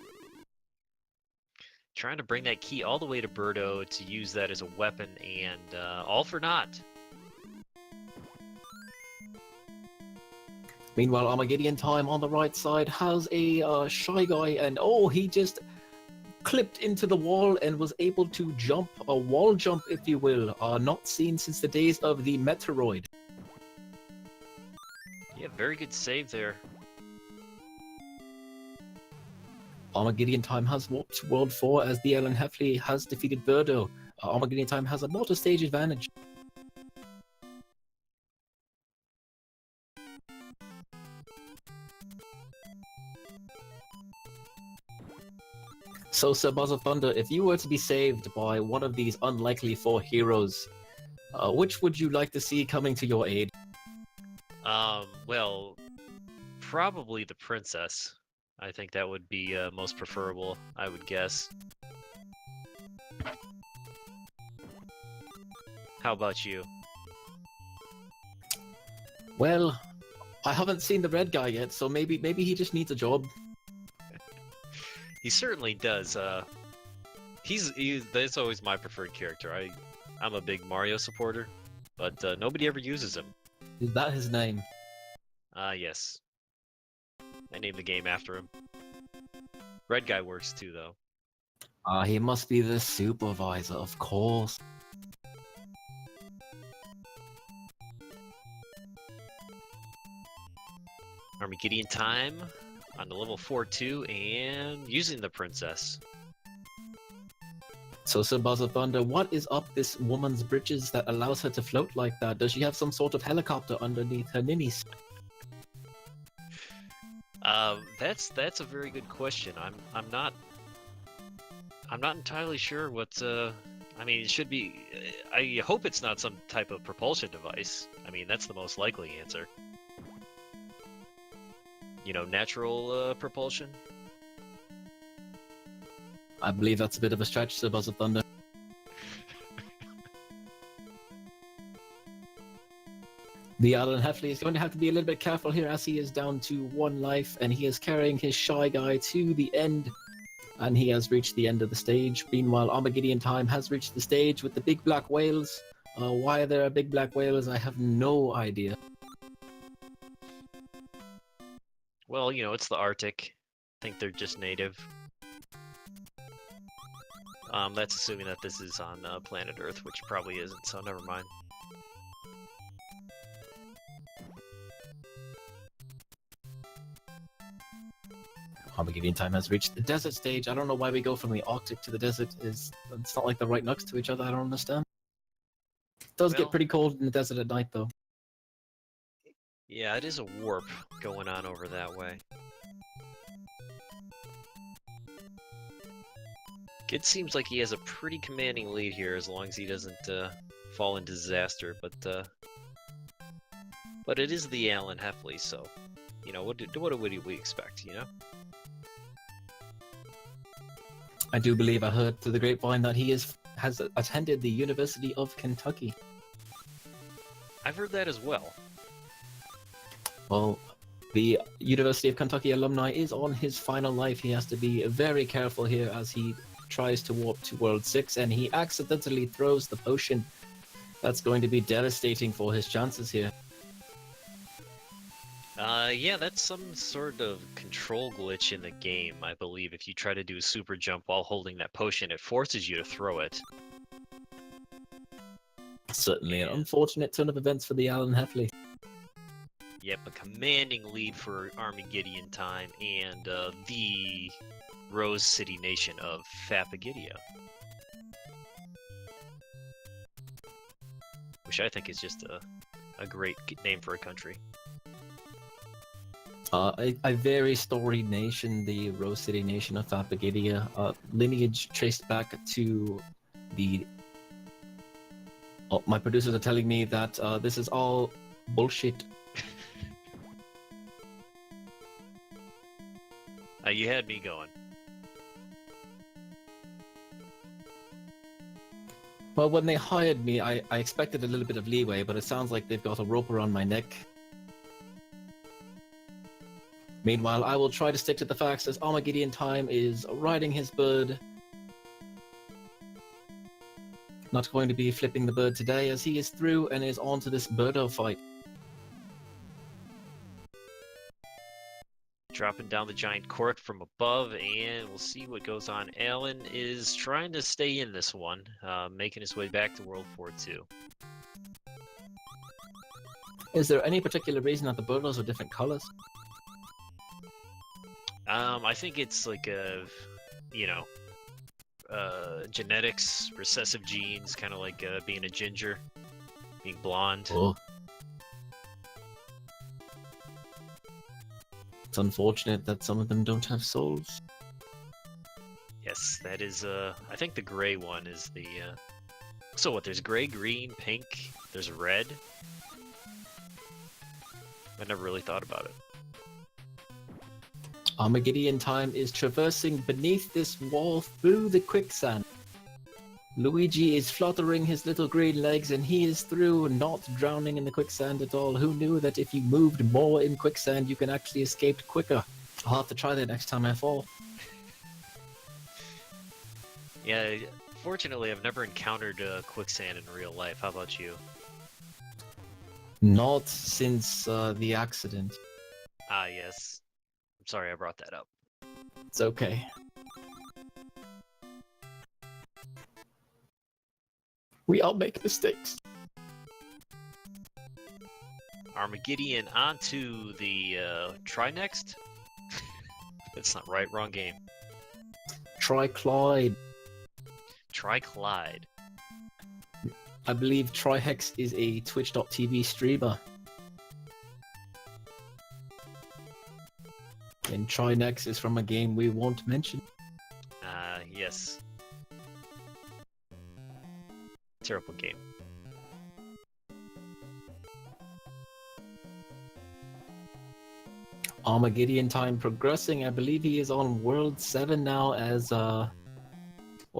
Speaker 4: Trying to bring that key all the way to Birdo to use that as a weapon, and all for naught.
Speaker 5: Meanwhile, Armageddon Time on the right side has a Shy Guy, and oh, he just clipped into the wall and was able to jump, a wall jump, if you will, not seen since the days of the Meteoroid.
Speaker 4: Yeah, very good save there.
Speaker 5: Armageddon Time has walked to World 4 as the Alan Heffley has defeated Birdo. Armageddon Time has a multi-stage advantage. So, Sir Buzz of Thunder, if you were to be saved by one of these unlikely 4 heroes, which would you like to see coming to your aid?
Speaker 4: Well, probably the princess. I think that would be most preferable, I would guess. How about you?
Speaker 5: Well, I haven't seen the red guy yet, so maybe he just needs a job.
Speaker 4: He certainly does. That's always my preferred character. I'm a big Mario supporter, but nobody ever uses him.
Speaker 5: Is that his name?
Speaker 4: Yes. I named the game after him. Red guy works too, though.
Speaker 5: He must be the supervisor, of course.
Speaker 4: Armageddon time on the level 4-2 and using the princess.
Speaker 5: So, Sir Buzz of Thunder, what is up this woman's britches that allows her to float like that? Does she have some sort of helicopter underneath her ninnies?
Speaker 4: That's a very good question. I'm not entirely sure what. I mean, it should be. I hope it's not some type of propulsion device. I mean, that's the most likely answer. You know, natural propulsion.
Speaker 5: I believe that's a bit of a stretch, Sir Buzz of Thunder. The Alan Heffley is going to have to be a little bit careful here as he is down to 1 life and he is carrying his Shy Guy to the end. And he has reached the end of the stage. Meanwhile, Armageddon Time has reached the stage with the big black whales. Why there are big black whales, I have no idea.
Speaker 4: Well, you know, it's the Arctic. I think they're just native. That's assuming that this is on planet Earth, which probably isn't, so never mind.
Speaker 5: Armageddon Time has reached the desert stage. I don't know why we go from the Arctic to the desert. It's not like they're right next to each other. I don't understand. It does
Speaker 4: Well-
Speaker 5: get pretty cold in the desert at night, though.
Speaker 4: Yeah, it is a warp going on over that way. Kid seems like he has a pretty commanding lead here, as long as he doesn't fall into disaster. But it is the Alan Heffley, so you know what do we expect? You know.
Speaker 5: I do believe I heard through the grapevine that he has attended the University of Kentucky.
Speaker 4: I've heard that as well.
Speaker 5: Well, the University of Kentucky alumni is on his final life. He has to be very careful here as he tries to warp to World 6, and he accidentally throws the potion That's going to be devastating for his chances here.
Speaker 4: Yeah, that's some sort of control glitch in the game, I believe. If you try to do a super jump while holding that potion, it forces you to throw it.
Speaker 5: Certainly an unfortunate turn of events for the Alan Heffley.
Speaker 4: Yep, a commanding lead for Armageddon Time and the Rose City Nation of Fapagidia. Which I think is just a great name for a country.
Speaker 5: A very storied nation, the Rose City Nation of Fapagidia, lineage traced back to the... Oh, my producers are telling me that this is all bullshit.
Speaker 4: You had me going.
Speaker 5: Well, when they hired me, I expected a little bit of leeway, but it sounds like they've got a rope around my neck. Meanwhile, I will try to stick to the facts as Armageddon Time is riding his bird. Not going to be flipping the bird today as he is through and is on to this birdo fight.
Speaker 4: Dropping down the giant cork from above, and we'll see what goes on. Alan is trying to stay in this one, making his way back to World War II.
Speaker 5: Is there any particular reason that the birdos are different colors?
Speaker 4: I think it's like a, genetics, recessive genes, kind of like being a ginger, being blonde.
Speaker 5: Oh. It's unfortunate that some of them don't have souls.
Speaker 4: Yes, that is, I think the gray one is the, So what, there's gray, green, pink, there's red? I never really thought about it.
Speaker 5: Armageddon Time is traversing beneath this wall through the quicksand. Luigi is fluttering his little green legs and he is through, not drowning in the quicksand at all. Who knew that if you moved more in quicksand you can actually escape quicker? I'll have to try that next time I fall.
Speaker 4: Yeah, fortunately I've never encountered quicksand in real life. How about you?
Speaker 5: Not since the accident.
Speaker 4: Ah, yes. I'm sorry I brought that up.
Speaker 5: It's okay. We all make mistakes.
Speaker 4: Armageddon onto the try next? That's not right, wrong game.
Speaker 5: Try Clyde.
Speaker 4: Try Clyde.
Speaker 5: I believe Trihex is a Twitch.tv streamer. And Trinex is from a game we won't mention.
Speaker 4: Yes. Terrible game.
Speaker 5: Armageddon Time progressing. I believe he is on World 7 now as, well,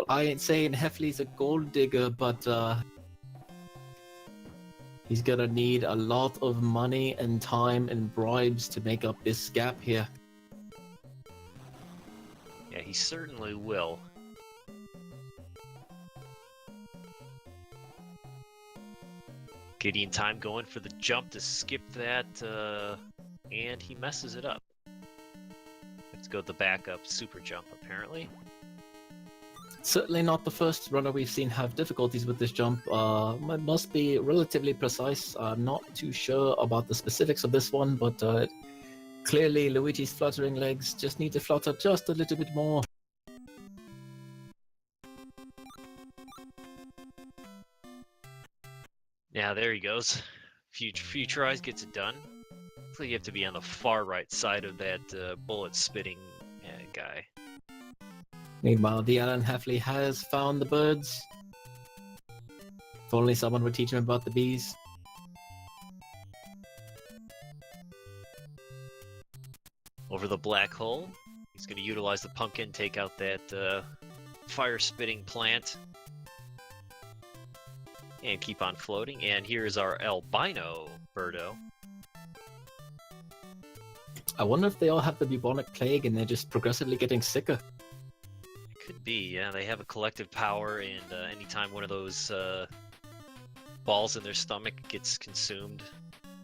Speaker 5: I ain't saying Heffley's a gold digger, but, he's gonna need a lot of money and time and bribes to make up this gap here.
Speaker 4: Yeah, he certainly will. Gideon Time going for the jump to skip that, and he messes it up. Let's go the backup super jump, apparently.
Speaker 5: Certainly not the first runner we've seen have difficulties with this jump. It must be relatively precise. I'm not too sure about the specifics of this one, but clearly Luigi's fluttering legs just need to flutter just a little bit more.
Speaker 4: Yeah, there he goes. Few tries gets it done. So you have to be on the far right side of that bullet spitting guy.
Speaker 5: Meanwhile, the Alan Heffley has found the birds. If only someone would teach him about the bees.
Speaker 4: Over the black hole. He's going to utilize the pumpkin, take out that fire-spitting plant. And keep on floating. And here's our albino birdo.
Speaker 5: I wonder if they all have the bubonic plague and they're just progressively getting sicker.
Speaker 4: Could be, yeah. They have a collective power, and anytime one of those balls in their stomach gets consumed,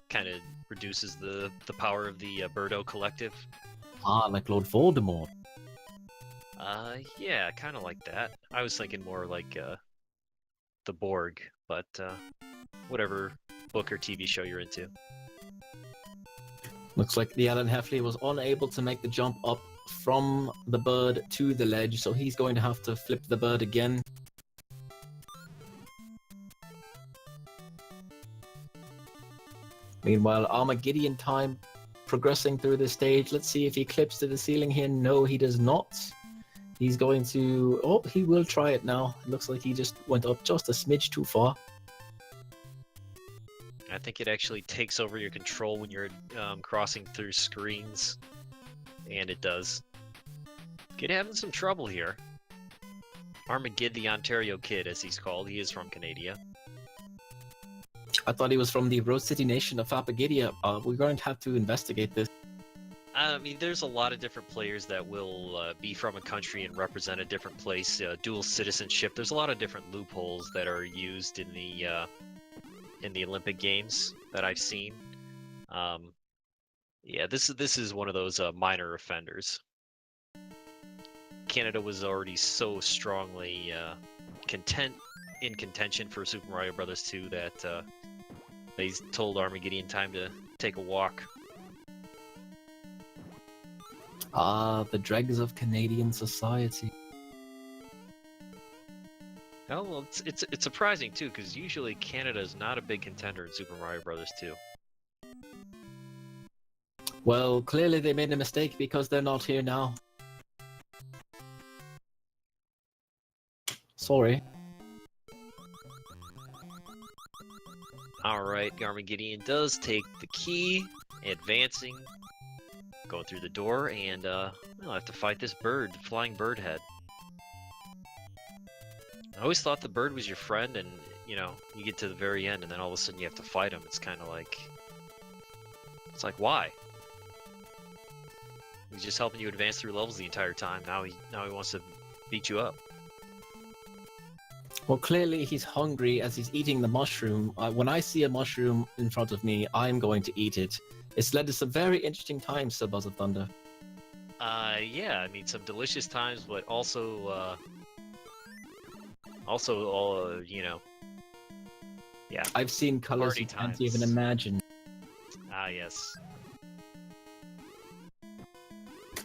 Speaker 4: kind of reduces the power of the Birdo Collective.
Speaker 5: Ah, like Lord Voldemort.
Speaker 4: Yeah, kind of like that. I was thinking more like the Borg, but whatever book or TV show you're into.
Speaker 5: Looks like the Alan Heffley was unable to make the jump up from the bird to the ledge, so he's going to have to flip the bird again. Meanwhile, Armageddon Time progressing through the stage. Let's see if he clips to the ceiling here. No, he does not. He's going to... Oh, he will try it now. It looks like he just went up just a smidge too far.
Speaker 4: I think it actually takes over your control when you're crossing through screens. And it does. Kid having some trouble here. Armageddon, the Ontario Kid, as he's called. He is from Canada.
Speaker 5: I thought he was from the Rose City Nation of Fapagidia. We're going to have to investigate this.
Speaker 4: I mean, there's a lot of different players that will be from a country and represent a different place. Dual citizenship. There's a lot of different loopholes that are used in the Olympic Games that I've seen. Yeah, this is one of those minor offenders. Canada was already so strongly in contention for Super Mario Bros. 2 that they told Armageddon Time to take a walk.
Speaker 5: Ah, the dregs of Canadian society.
Speaker 4: Oh, well, it's surprising too, because usually Canada is not a big contender in Super Mario Bros. 2.
Speaker 5: Well, clearly they made a mistake because they're not here now. Sorry.
Speaker 4: Alright, Armageddon does take the key, advancing, going through the door, and I'll have to fight this bird, the flying bird head. I always thought the bird was your friend, and you know, you get to the very end, and then all of a sudden you have to fight him. It's kind of like, it's like, why? He's just helping you advance through levels the entire time. Now he wants to beat you up.
Speaker 5: Well, clearly he's hungry as he's eating the mushroom. When I see a mushroom in front of me, I'm going to eat it. It's led to some very interesting times, Sir Buzz of Thunder.
Speaker 4: Yeah, I mean, some delicious times, but also, you know, yeah.
Speaker 5: I've seen colors
Speaker 4: Party
Speaker 5: you can't
Speaker 4: times.
Speaker 5: even imagine.
Speaker 4: Ah, yes.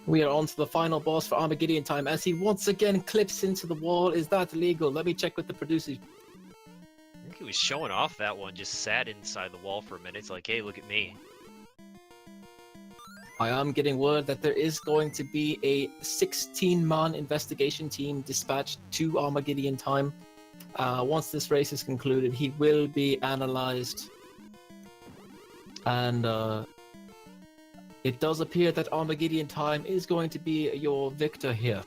Speaker 5: We are on to the final boss for Armageddon Time as he once again clips into the wall. Is that legal? Let me check with the producer.
Speaker 4: I think he was showing off that one, just sat inside the wall for a minute. It's like, hey, look at me.
Speaker 5: I am getting word that there is going to be a 16-man investigation team dispatched to Armageddon Time. Once this race is concluded, he will be analyzed. And it does appear that Armageddon Time is going to be your victor here.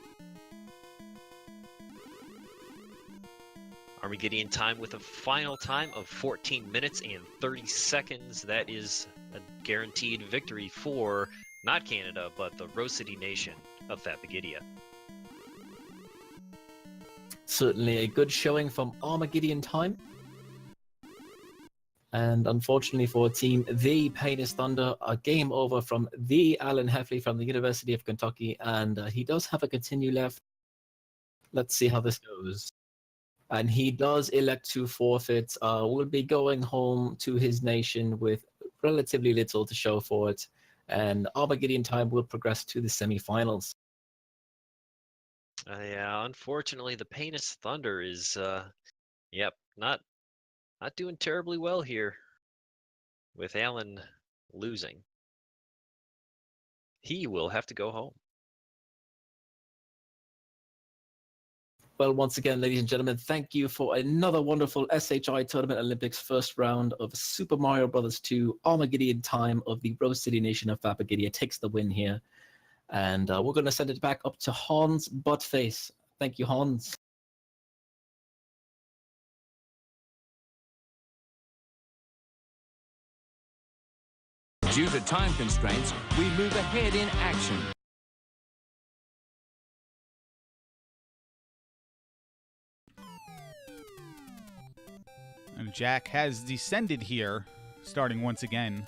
Speaker 4: Armageddon Time with a final time of 14 minutes and 30 seconds. That is a guaranteed victory for not Canada, but the Rose City Nation of Fapagidia.
Speaker 5: Certainly a good showing from Armageddon Time. And unfortunately for Team The Pain is Thunder, a game over from the Alan Heffley from the University of Kentucky, and he does have a continue left. Let's see how this goes. And he does elect to forfeit. Will be going home to his nation with relatively little to show for it. And Armageddon Time will progress to the semifinals.
Speaker 4: Yeah, unfortunately, the Pain is Thunder is, yep, not doing terribly well here, with Alan losing. He will have to go home.
Speaker 5: Well, once again, ladies and gentlemen, thank you for another wonderful SHI Tournament Olympics first round of Super Mario Bros. 2 Armageddon Time of the Rose City Nation of Fapagidia takes the win here. And we're going to send it back up to Hans Buttface. Thank you, Hans.
Speaker 7: Due to time constraints, we move ahead in action.
Speaker 1: And Jack has descended here, starting once again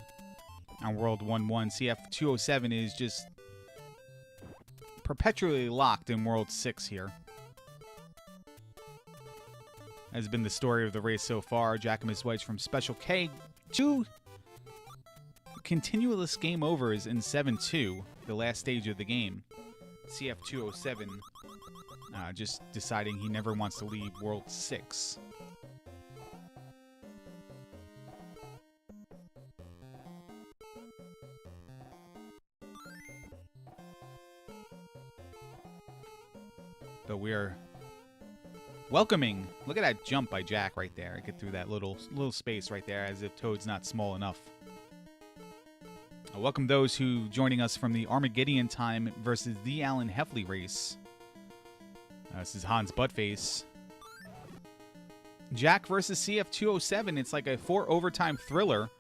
Speaker 1: on World 1-1. CF207 is just perpetually locked in World 6 here. Has been the story of the race so far. Jack and Miss Wedge from Special K. 2 continuous game overs in 7-2, the last stage of the game. CF207 just deciding he never wants to leave World 6. But we're welcoming. Look at that jump by Jack right there. Get through that little space right there, as if Toad's not small enough. Welcome those who joining us from the Armageddon Time versus the Alan Heffley race. This is Hans Buttface. Jack versus CF207. It's like a 4 overtime thriller.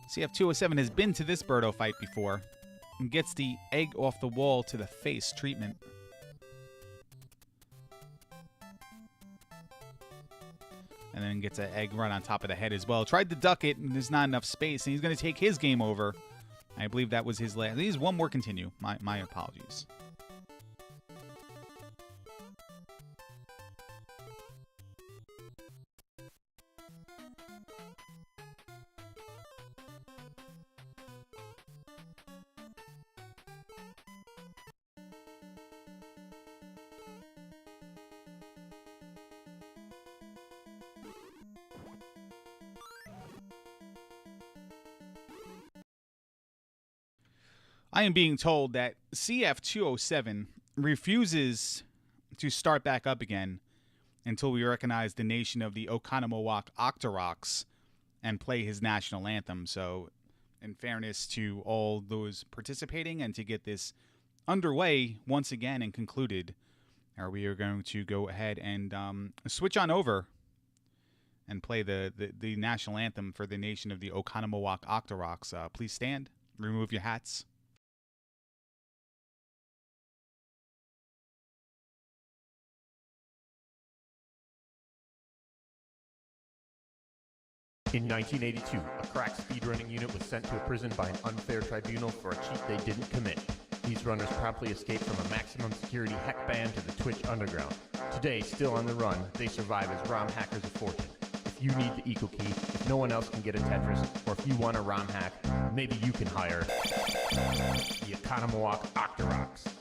Speaker 1: CF207 has been to this Birdo fight before and gets the egg off the wall to the face treatment. And then gets an egg right on top of the head as well. Tried to duck it, and there's not enough space, and he's going to take his game over. I believe that was his last. He's one more continue. My apologies. I am being told that CF207 refuses to start back up again until we recognize the nation of the Oconomowoc Octoroks and play his national anthem. So, in fairness to all those participating and to get this underway once again and concluded, we are going to go ahead and switch on over and play the national anthem for the nation of the Oconomowoc Octoroks. Please stand, remove your hats.
Speaker 3: In 1982, a crack speedrunning unit was sent to a prison by an unfair tribunal for a cheat they didn't commit. These runners promptly escaped from a maximum security heck band to the Twitch underground. Today, still on the run, they survive as ROM hackers of fortune. If you need the eco key, if no one else can get a Tetris, or if you want a ROM hack, maybe you can hire the Oconomowoc Octoroks.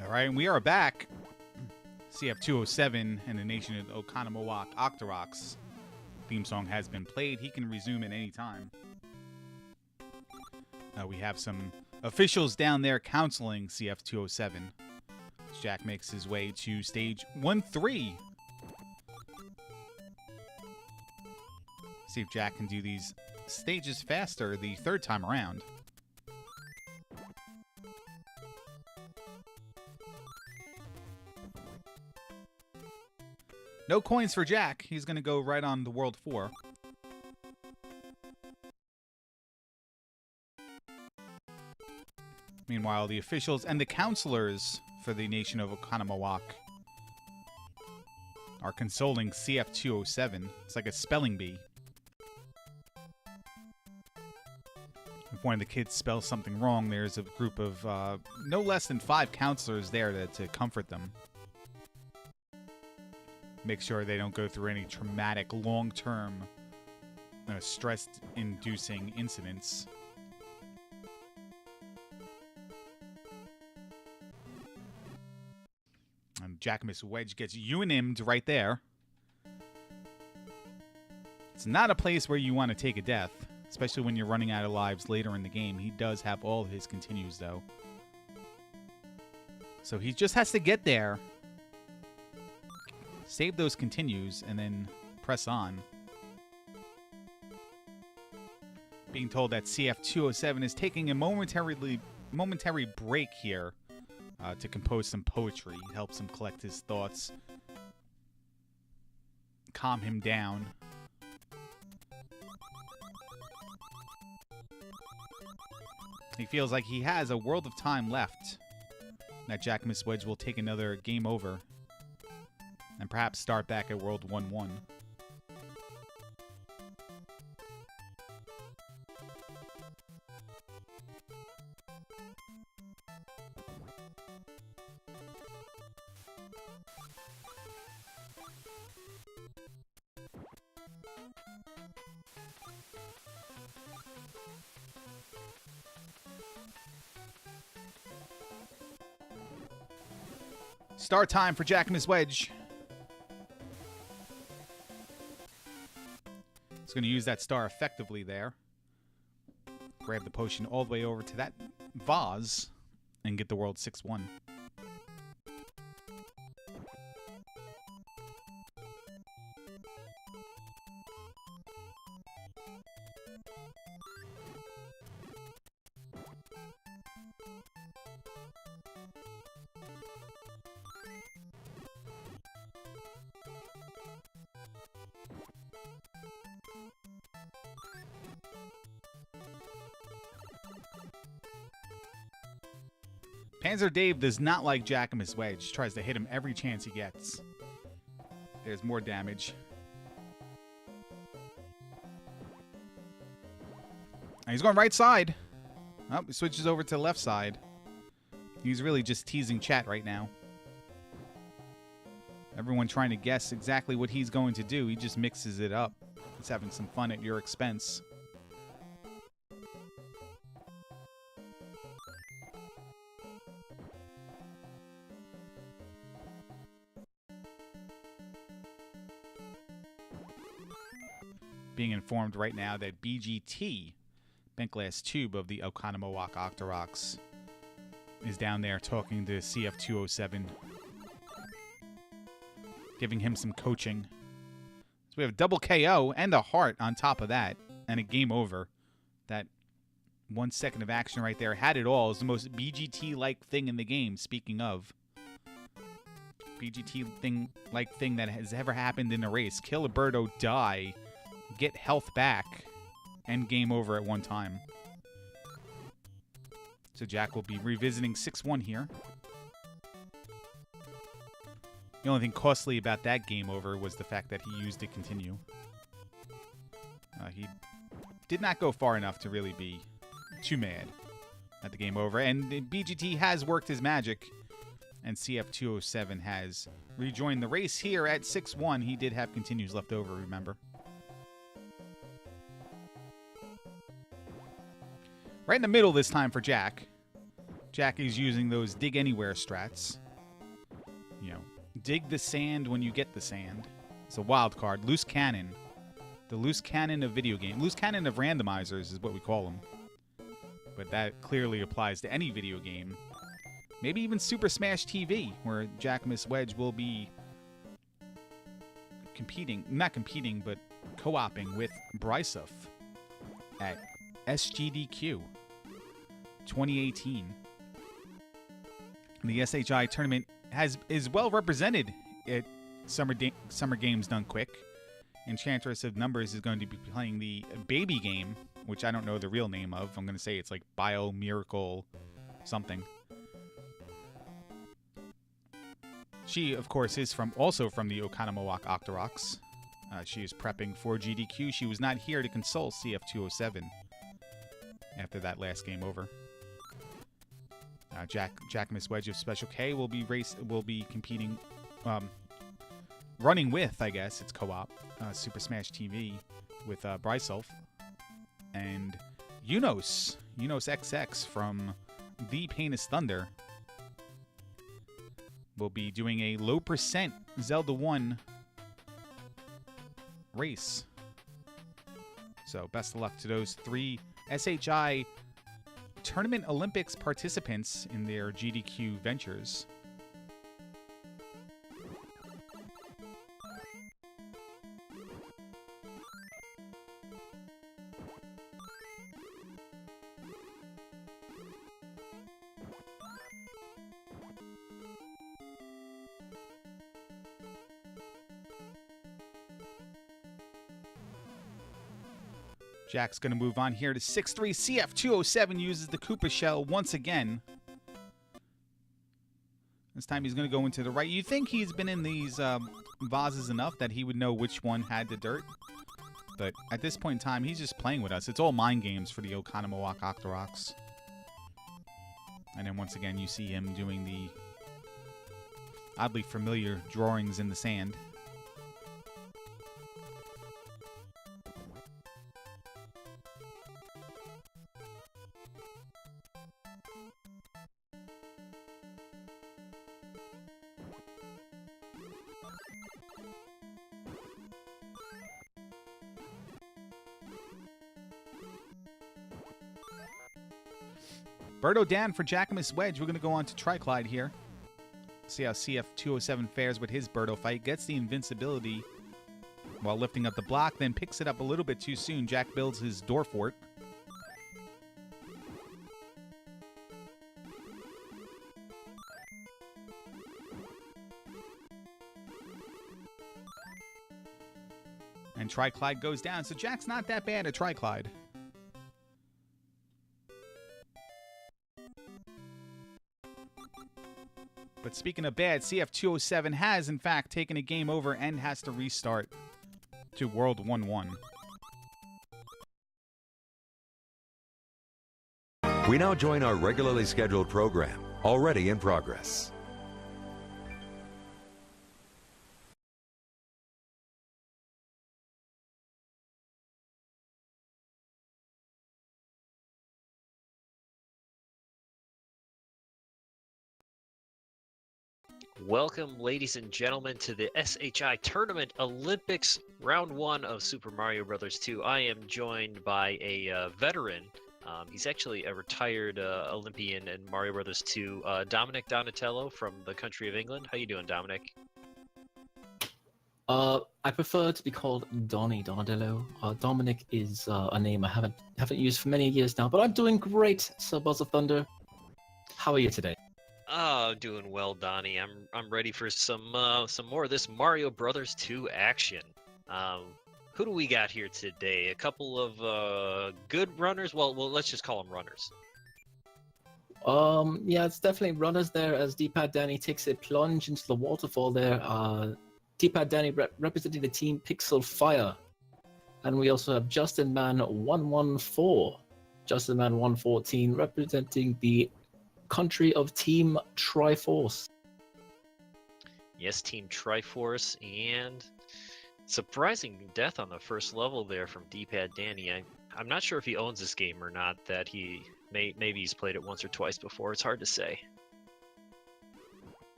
Speaker 1: All right, and we are back. CF207 and the nation of the Oconomowoc Octoroks. Theme song has been played. He can resume at any time. We have some officials down there counseling CF207. Jack makes his way to stage 1-3. See if Jack can do these stages faster the third time around. No coins for Jack. He's going to go right on the World 4. Meanwhile, the officials and the counselors for the nation of Oconomowoc are consoling CF207. It's like a spelling bee. If one of the kids spells something wrong, there's a group of no less than 5 counselors there to comfort them. Make sure they don't go through any traumatic, long-term, stress-inducing incidents. And Jackamus Wedge gets unimmed right there. It's not a place where you want to take a death, especially when you're running out of lives later in the game. He does have all of his continues, though. So he just has to get there, save those continues, and then press on. Being told that CF207 is taking a momentary break here to compose some poetry. It helps him collect his thoughts, calm him down. He feels like he has a world of time left. That Jackamus Wedge will take another game over and perhaps start back at World 1-1. Start time for Jackamus Wedge. He's going to use that star effectively there. Grab the potion all the way over to that vase and get the world 6-1. Panzer Dave does not like Jackamus Wedge. Tries to hit him every chance he gets. There's more damage. And he's going right side. Oh, he switches over to left side. He's really just teasing chat right now. Everyone trying to guess exactly what he's going to do. He just mixes it up. He's having some fun at your expense. Being informed right now that BGT, Bent Glass Tube of the Oconomowoc Octoroks, is down there talking to CF207, giving him some coaching. So we have a double KO and a heart on top of that, and a game over. That 1 second of action right there had it all. It's the most BGT-like thing in the game, speaking of. BGT-like thing that has ever happened in a race. Kill a birdo, die, get health back, and game over at one time. So Jack will be revisiting 6-1 here. The only thing costly about that game over was the fact that he used to continue. He did not go far enough to really be too mad at the game over. And BGT has worked his magic, and CF207 has rejoined the race here at 6-1. He did have continues left over, remember. Right in the middle this time for Jack. Jack is using those dig anywhere strats. You know, dig the sand when you get the sand. It's a wild card. Loose cannon. The loose cannon of video game. Loose cannon of randomizers is what we call them. But that clearly applies to any video game. Maybe even Super Smash TV, where Jackamus Wedge will be competing, not competing, but co-oping with Brysuf at SGDQ 2018. The SHI tournament is well represented Summer Games Done Quick. Enchantress of Numbers is going to be playing the baby game, which I don't know the real name of. I'm going to say it's like Bio Miracle something. She, of course, is also from the Oconomowoc Octoroks. She is prepping for GDQ. She was not here to console CF207 after that last game over. Jackamus Wedge of Special K will be competing, running with, I guess it's co-op, Super Smash TV with Bryself and Unos XX from The Pain is Thunder will be doing a low percent Zelda 1 race. So best of luck to those 3 SHI Tournament Olympics participants in their GDQ ventures. Jack's going to move on here to 6-3. CF207 uses the Koopa Shell once again. This time he's going to go into the right. You think he's been in these vases enough that he would know which one had the dirt. But at this point in time, he's just playing with us. It's all mind games for the Oconomowoc Octoroks. And then once again, you see him doing the oddly familiar drawings in the sand. Birdo Dan for Jackamus Wedge. We're going to go on to Triclide here. See how CF207 fares with his Birdo fight. Gets the invincibility while lifting up the block, then picks it up a little bit too soon. Jack builds his door fort. And Triclide goes down. So Jack's not that bad at Triclide. But speaking of bad, CF207 has, in fact, taken a game over and has to restart to World 1-1.
Speaker 6: We now join our regularly scheduled program, already in progress.
Speaker 4: Welcome, ladies and gentlemen, to the SHItournament Olympics Round 1 of Super Mario Bros. 2. I am joined by a veteran. He's actually a retired Olympian in Mario Bros. 2, Dominic Donatello from the country of England. How you doing, Dominic?
Speaker 5: I prefer to be called Donnie Donatello. Dominic is a name I haven't used for many years now, but I'm doing great, Sir Buzz of Thunder. How are you today?
Speaker 4: Oh, doing well, Donnie. I'm ready for some more of this Mario Bros. 2 action. Who do we got here today? A couple of good runners. Well, let's just call them runners.
Speaker 5: Yeah, it's definitely runners there as D-Pad Danny takes a plunge into the waterfall there. D-Pad Danny representing the team Pixel Fire, and we also have Justin Man 114, Justin Man 114 representing the country of Team Triforce.
Speaker 4: Yes, Team Triforce, and surprising death on the first level there from D-Pad Danny. I'm not sure if he owns this game or not. That maybe he's played it once or twice before. It's hard to say.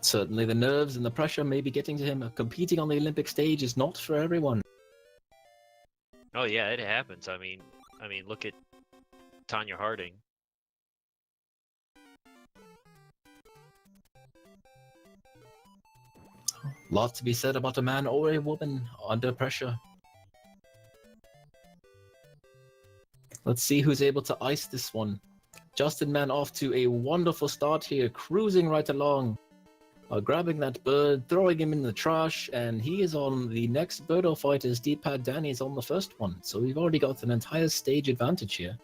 Speaker 5: Certainly, the nerves and the pressure may be getting to him. Competing on the Olympic stage is not for everyone.
Speaker 4: Oh yeah, it happens. I mean, look at Tanya Harding.
Speaker 5: Lots to be said about a man or a woman under pressure. Let's see who's able to ice this one. Justin Man off to a wonderful start here, cruising right along. grabbing that bird, throwing him in the trash, and he is on the next Birdo fighter's D-pad. Danny is on the first one, so we've already got an entire stage advantage here.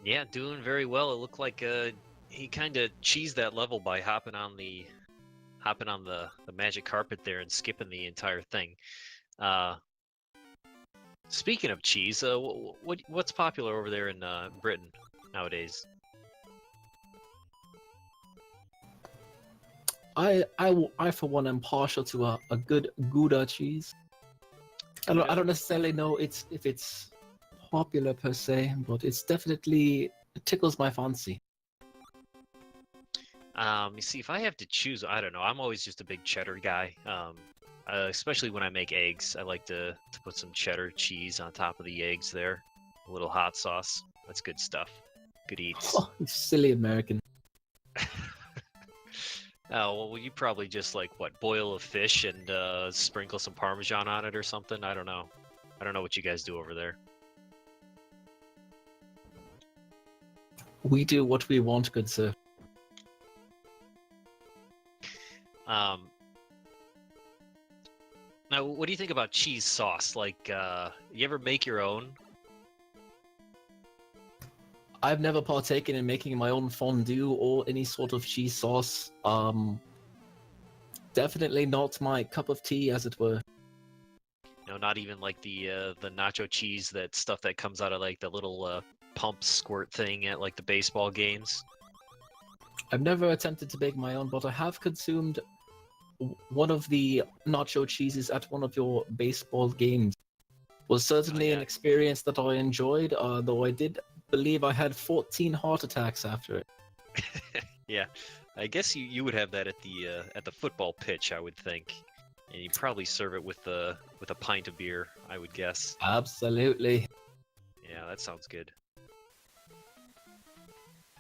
Speaker 4: Yeah, doing very well. It looked like he kind of cheesed that level by hopping on the magic carpet there and skipping the entire thing. Speaking of cheese, what's popular over there in Britain nowadays?
Speaker 5: I for one am partial to a good Gouda cheese. I don't necessarily know if it's popular per se, but it's definitely, it tickles my fancy.
Speaker 4: You see, if I have to choose, I don't know. I'm always just a big cheddar guy. Especially when I make eggs, I like to put some cheddar cheese on top of the eggs there. A little hot sauce. That's good stuff. Good eats.
Speaker 5: Oh, you silly American.
Speaker 4: Oh, well, you probably just boil a fish and sprinkle some Parmesan on it or something. I don't know. I don't know what you guys do over there.
Speaker 5: We do what we want, good sir.
Speaker 4: Now, what do you think about cheese sauce? You ever make your own?
Speaker 5: I've never partaken in making my own fondue or any sort of cheese sauce. Definitely not my cup of tea, as it were.
Speaker 4: No, not even the nacho cheese, that stuff that comes out of the little pump squirt thing at the baseball games.
Speaker 5: I've never attempted to make my own, but I have consumed one of the nacho cheeses at one of your baseball games. Was certainly an experience that I enjoyed, though I did believe I had 14 heart attacks after it.
Speaker 4: Yeah, I guess you would have that at the football pitch, I would think, and you probably serve it with a pint of beer, I would guess.
Speaker 5: Absolutely.
Speaker 4: Yeah, that sounds good.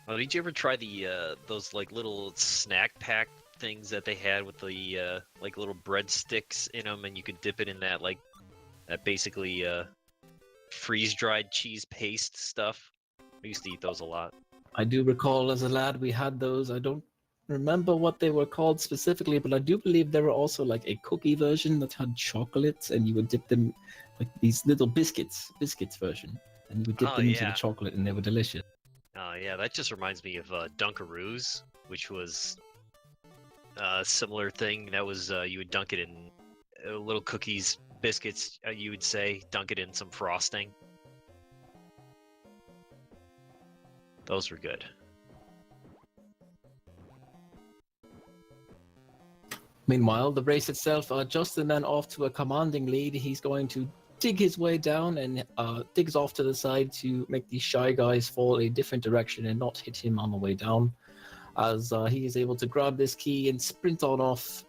Speaker 4: Oh, did you ever try those little snack pack things that they had with the little breadsticks in them, and you could dip it in that that basically freeze-dried cheese paste stuff? I used to eat those a lot.
Speaker 5: I do recall as a lad we had those. I don't remember what they were called specifically, but I do believe there were also a cookie version that had chocolates, and you would dip them these little biscuits version, and you would dip them into the chocolate, and they were delicious.
Speaker 4: Oh yeah, that just reminds me of Dunkaroos, which was a similar thing. That was you would dunk it in little cookies, biscuits. You would say dunk it in some frosting. Those were good.
Speaker 5: Meanwhile, the race itself, Justin then off to a commanding lead. He's going to dig his way down and digs off to the side to make these shy guys fall a different direction and not hit him on the way down, as he is able to grab this key and sprint on off.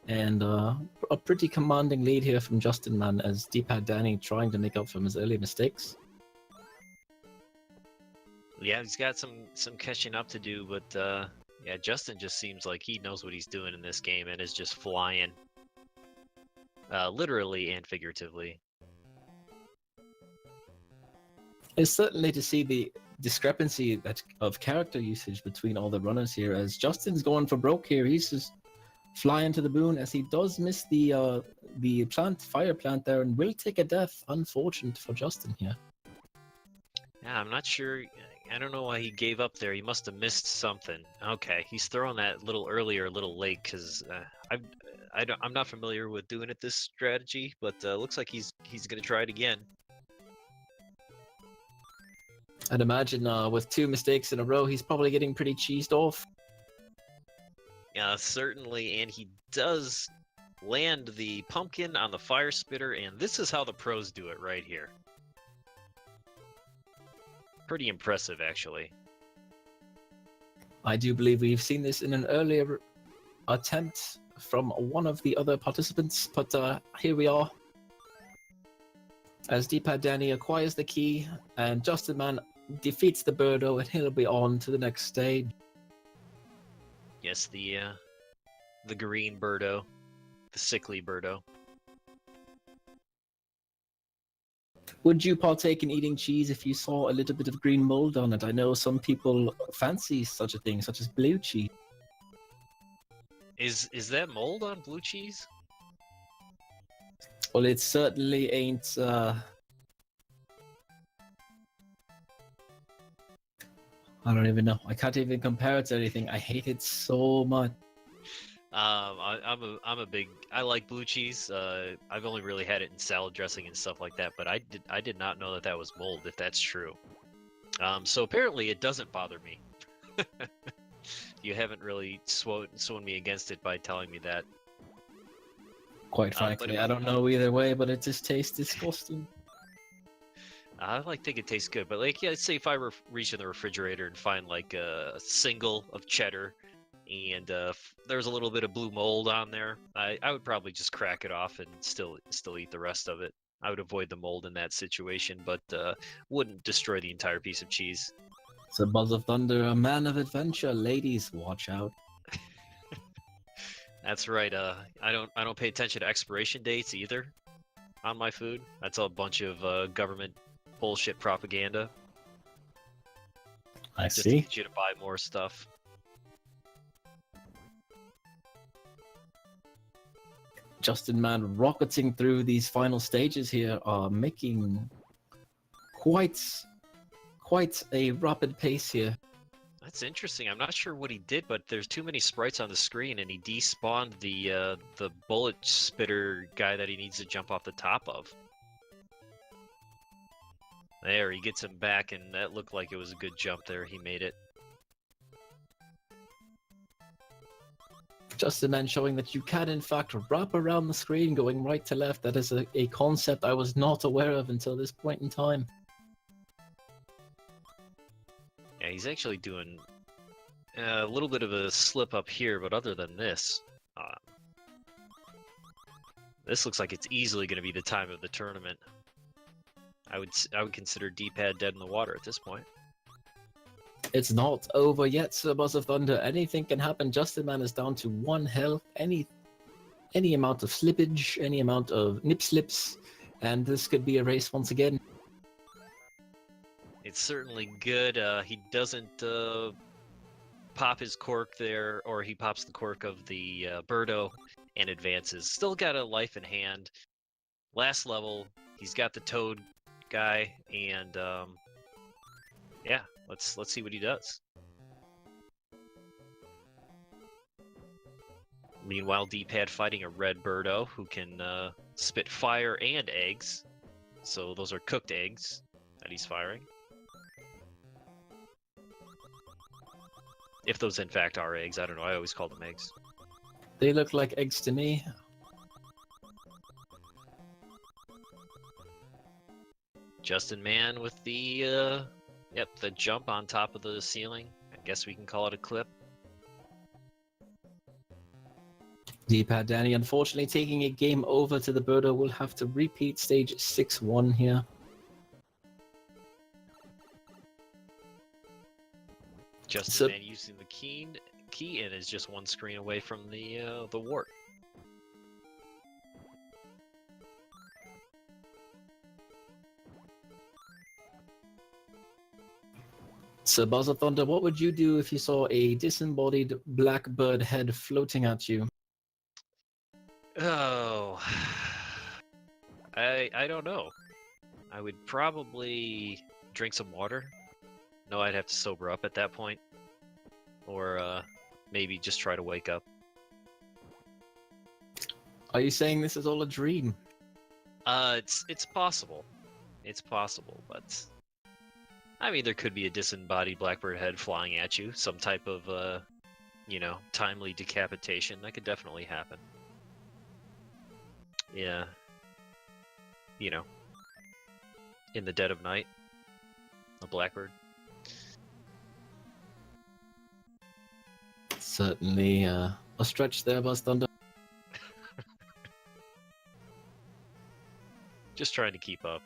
Speaker 5: And a pretty commanding lead here from Justin, man, as D-pad Danny trying to make up for his early mistakes.
Speaker 4: Yeah, he's got some catching up to do, but yeah, Justin just seems like he knows what he's doing in this game and is just flying, literally and figuratively.
Speaker 5: It's certainly to see the discrepancy of character usage between all the runners here, as Justin's going for broke here. He's just flying to the moon, as he does miss the fire plant there, and will take a death. Unfortunate for Justin here.
Speaker 4: Yeah, I'm not sure. I don't know why he gave up there. He must have missed something. Okay, he's throwing that little earlier, a little late, because I'm not familiar with doing it this strategy, but looks like he's gonna try it again.
Speaker 5: I'd imagine with 2 mistakes in a row, he's probably getting pretty cheesed off.
Speaker 4: Yeah, certainly, and he does land the pumpkin on the fire spitter, and this is how the pros do it right here. Pretty impressive, actually.
Speaker 5: I do believe we've seen this in an earlier attempt from one of the other participants, but here we are. As D-pad Danny acquires the key, and Justin Man defeats the Birdo, and he'll be on to the next stage.
Speaker 4: Yes, the green Birdo, the sickly Birdo.
Speaker 5: Would you partake in eating cheese if you saw a little bit of green mold on it? I know some people fancy such a thing, such as blue cheese.
Speaker 4: Is that mold on blue cheese?
Speaker 5: Well, it certainly ain't. I don't even know. I can't even compare it to anything. I hate it so much.
Speaker 4: I'm a big. I like blue cheese. I've only really had it in salad dressing and stuff like that, but I did not know that was mold. If that's true, so apparently it doesn't bother me. You haven't really swung me against it by telling me that.
Speaker 5: Quite frankly, I don't know either way, but it just tastes disgusting.
Speaker 4: I think it tastes good, but like, yeah, say if I reach in the refrigerator and find like a single of cheddar, and there's a little bit of blue mold on there, I would probably just crack it off and still eat the rest of it. I would avoid the mold in that situation, but wouldn't destroy the entire piece of cheese.
Speaker 5: It's a Buzz of Thunder, a man of adventure. Ladies, watch out.
Speaker 4: That's right. I don't pay attention to expiration dates either on my food. That's a bunch of government bullshit propaganda.
Speaker 5: I
Speaker 4: just
Speaker 5: see.
Speaker 4: to get you to buy more stuff.
Speaker 5: Justin Man rocketing through these final stages here are making quite a rapid pace here.
Speaker 4: That's interesting. I'm not sure what he did, but there's too many sprites on the screen, and he despawned the bullet spitter guy that he needs to jump off the top of. There, he gets him back, and that looked like it was a good jump there. He made it.
Speaker 5: Justin Man showing that you can in fact wrap around the screen going right to left. That is a concept I was not aware of until this point in time.
Speaker 4: Yeah, he's actually doing a little bit of a slip up here, but other than this, this looks like it's easily going to be the time of the tournament. I would consider D-pad dead in the water at this point.
Speaker 5: It's not over yet, Sir Buzz of Thunder. Anything can happen. Justin Man is down to 1 health. Any amount of slippage, any amount of nip slips, and this could be a race once again.
Speaker 4: It's certainly good. He doesn't pop his cork there, or he pops the cork of the Birdo and advances. Still got a life in hand. Last level, he's got the Toad guy, and yeah, let's see what he does. Meanwhile, D-pad fighting a red Birdo who can spit fire and eggs. So those are cooked eggs that he's firing. If those in fact are eggs, I don't know, I always call them eggs.
Speaker 5: They look like eggs to me.
Speaker 4: Justin Man with the, the jump on top of the ceiling. I guess we can call it a clip.
Speaker 5: D-pad Danny, unfortunately, taking a game over to the Birdo. Will have to repeat stage 6-1 here.
Speaker 4: Justin Man using the key in is just one screen away from the wart.
Speaker 5: So, Buzz of Thunder, what would you do if you saw a disembodied black bird head floating at you?
Speaker 4: Oh, I don't know. I would probably drink some water. No, I'd have to sober up at that point, or maybe just try to wake up.
Speaker 5: Are you saying this is all a dream?
Speaker 4: It's possible. It's possible, but I mean, there could be a disembodied blackbird head flying at you, some type of timely decapitation. That could definitely happen. Yeah. In the dead of night, a blackbird.
Speaker 5: Certainly a stretch there, Buzz Thunder.
Speaker 4: Just trying to keep up.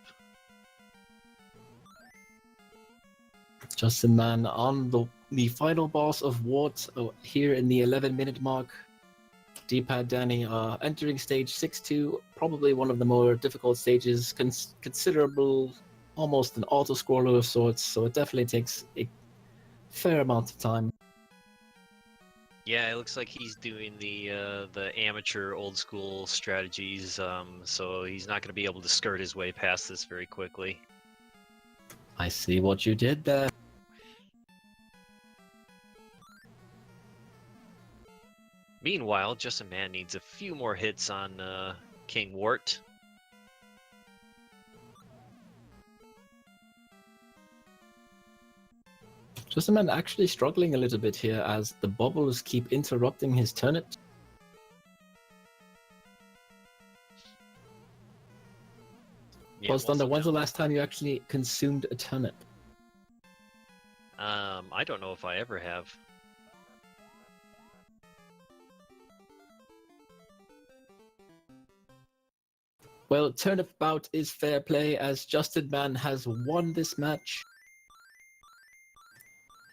Speaker 5: Justin Man on the final boss of Wart here in the 11-minute mark. D-pad Danny entering stage 6-2, probably one of the more difficult stages, considerable, almost an auto-scroller of sorts, so it definitely takes a fair amount of time.
Speaker 4: Yeah, it looks like he's doing the amateur old school strategies, so he's not going to be able to skirt his way past this very quickly.
Speaker 5: I see what you did there.
Speaker 4: Meanwhile, Justin Man needs a few more hits on King Wart.
Speaker 5: Just a man actually struggling a little bit here as the bubbles keep interrupting his turnip.
Speaker 4: Yeah,
Speaker 5: Pulse Thunder,
Speaker 4: also
Speaker 5: when's the
Speaker 4: down.
Speaker 5: last time you actually consumed a turnip?
Speaker 4: I don't know if I ever have.
Speaker 5: Well, turnip bout is fair play as Justin Man has won this match.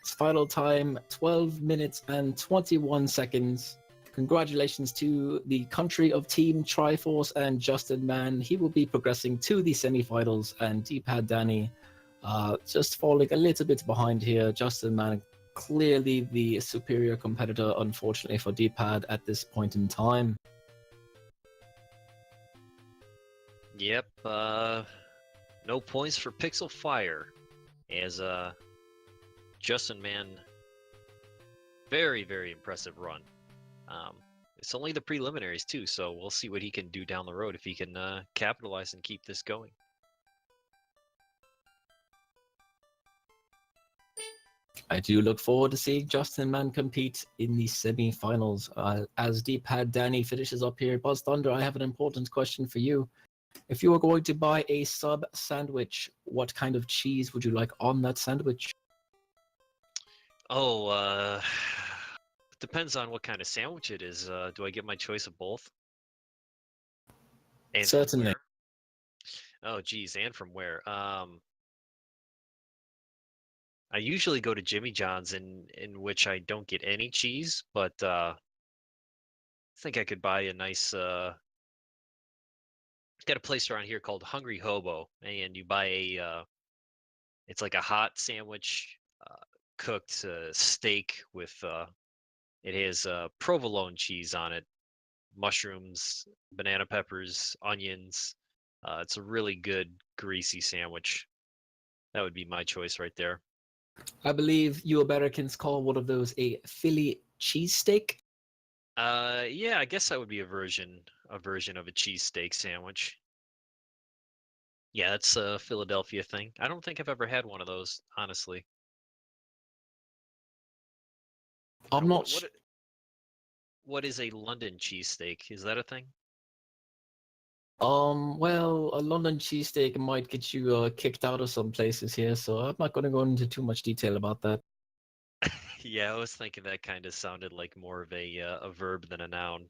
Speaker 5: Its final time, 12 minutes and 21 seconds. Congratulations to the country of Team Triforce and Justin Man. He will be progressing to the semifinals, and D-pad Danny just falling a little bit behind here. Justin Man clearly the superior competitor, unfortunately for D-pad at this point in time.
Speaker 4: Yep, no points for Pixel Fire, as Justin Man, very, very impressive run. It's only the preliminaries too, so we'll see what he can do down the road if he can capitalize and keep this going.
Speaker 5: I do look forward to seeing Justin Man compete in the semi-finals. As D-pad Danny finishes up here, Buzz Thunder, I have an important question for you. If you were going to buy a sub sandwich, what kind of cheese would you like on that sandwich?
Speaker 4: Oh, depends on what kind of sandwich it is. Do I get my choice of both? And from
Speaker 5: Certainly.
Speaker 4: where? Oh, geez, and from where? I usually go to Jimmy John's, in which I don't get any cheese, but I think I could buy a nice. Got a place around here called Hungry Hobo, and you buy a. It's like a hot sandwich, cooked steak with. It has provolone cheese on it, mushrooms, banana peppers, onions. It's a really good greasy sandwich. That would be my choice right there.
Speaker 5: I believe you Americans call one of those a Philly cheesesteak.
Speaker 4: Yeah, I guess that would be a version of a cheesesteak sandwich. Yeah, that's a Philadelphia thing. I don't think I've ever had one of those, honestly.
Speaker 5: I'm
Speaker 4: Now,
Speaker 5: not.
Speaker 4: what is a London cheesesteak? Is that a thing?
Speaker 5: Well, a London cheesesteak might get you kicked out of some places here, so I'm not going to go into too much detail about that.
Speaker 4: Yeah, I was thinking that kind of sounded like more of a verb than a noun.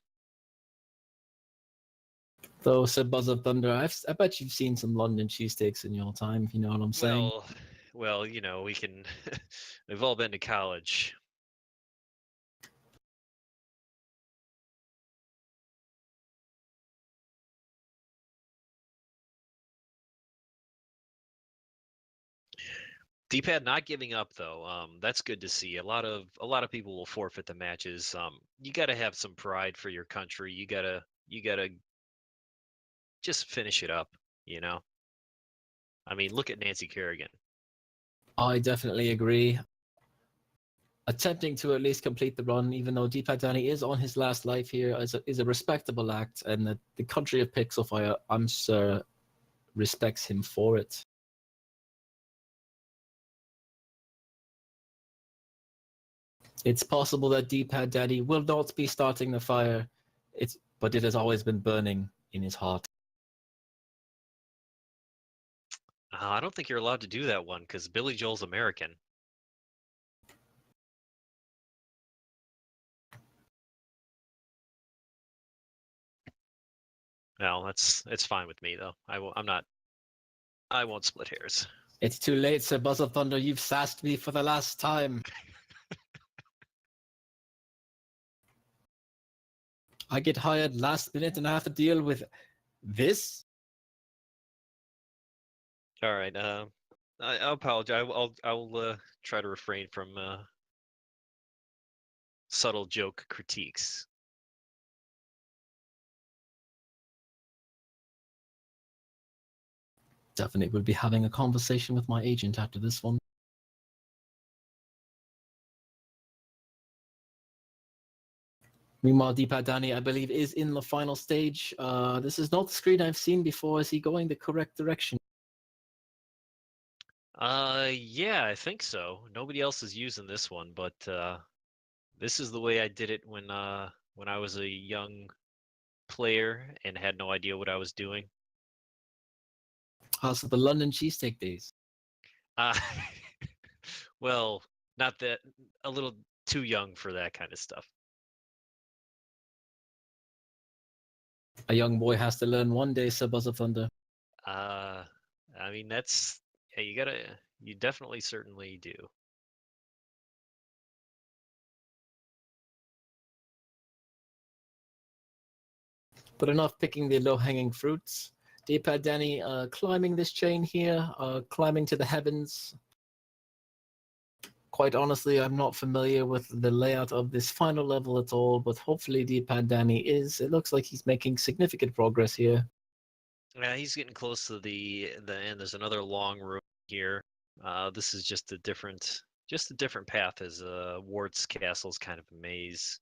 Speaker 5: Though, said Buzz of Thunder, I bet you've seen some London cheesesteaks in your time, if you know what I'm saying.
Speaker 4: Well, you know, we can. We've all been to college. D-pad not giving up though. That's good to see. A lot of people will forfeit the matches. You got to have some pride for your country. You gotta just finish it up. You know. I mean, look at Nancy Kerrigan.
Speaker 5: I definitely agree. Attempting to at least complete the run, even though D-pad Danny is on his last life here, is a respectable act, and the country of Pixel Fire, I'm sure, respects him for it. It's possible that D-pad Daddy will not be starting the fire, but it has always been burning in his heart.
Speaker 4: I don't think you're allowed to do that one because Billy Joel's American. No, it's fine with me though. I won't split hairs.
Speaker 5: It's too late, Sir Buzz of Thunder. You've sassed me for the last time. I get hired last minute and I have to deal with this?
Speaker 4: All right. I apologize. I'll try to refrain from subtle joke critiques.
Speaker 5: Definitely will be having a conversation with my agent after this one. Meanwhile, D-Pad Danny, I believe, is in the final stage. This is not the screen I've seen before. Is he going the correct direction?
Speaker 4: Yeah, I think so. Nobody else is using this one, but this is the way I did it when I was a young player and had no idea what I was doing.
Speaker 5: So the London cheesesteak days.
Speaker 4: Uh, well, not that, a little too young for that kind of stuff.
Speaker 5: A young boy has to learn one day, Sir Buzz of Thunder.
Speaker 4: I mean, that's, yeah, you definitely certainly do.
Speaker 5: But enough picking the low-hanging fruits. D-Pad Danny climbing this chain here, climbing to the heavens. Quite honestly, I'm not familiar with the layout of this final level at all, but hopefully D-Pad Danny is. It looks like he's making significant progress here.
Speaker 4: Yeah, he's getting close to the end. There's another long room here. This is just a different path, as Wart's Castle is kind of a maze.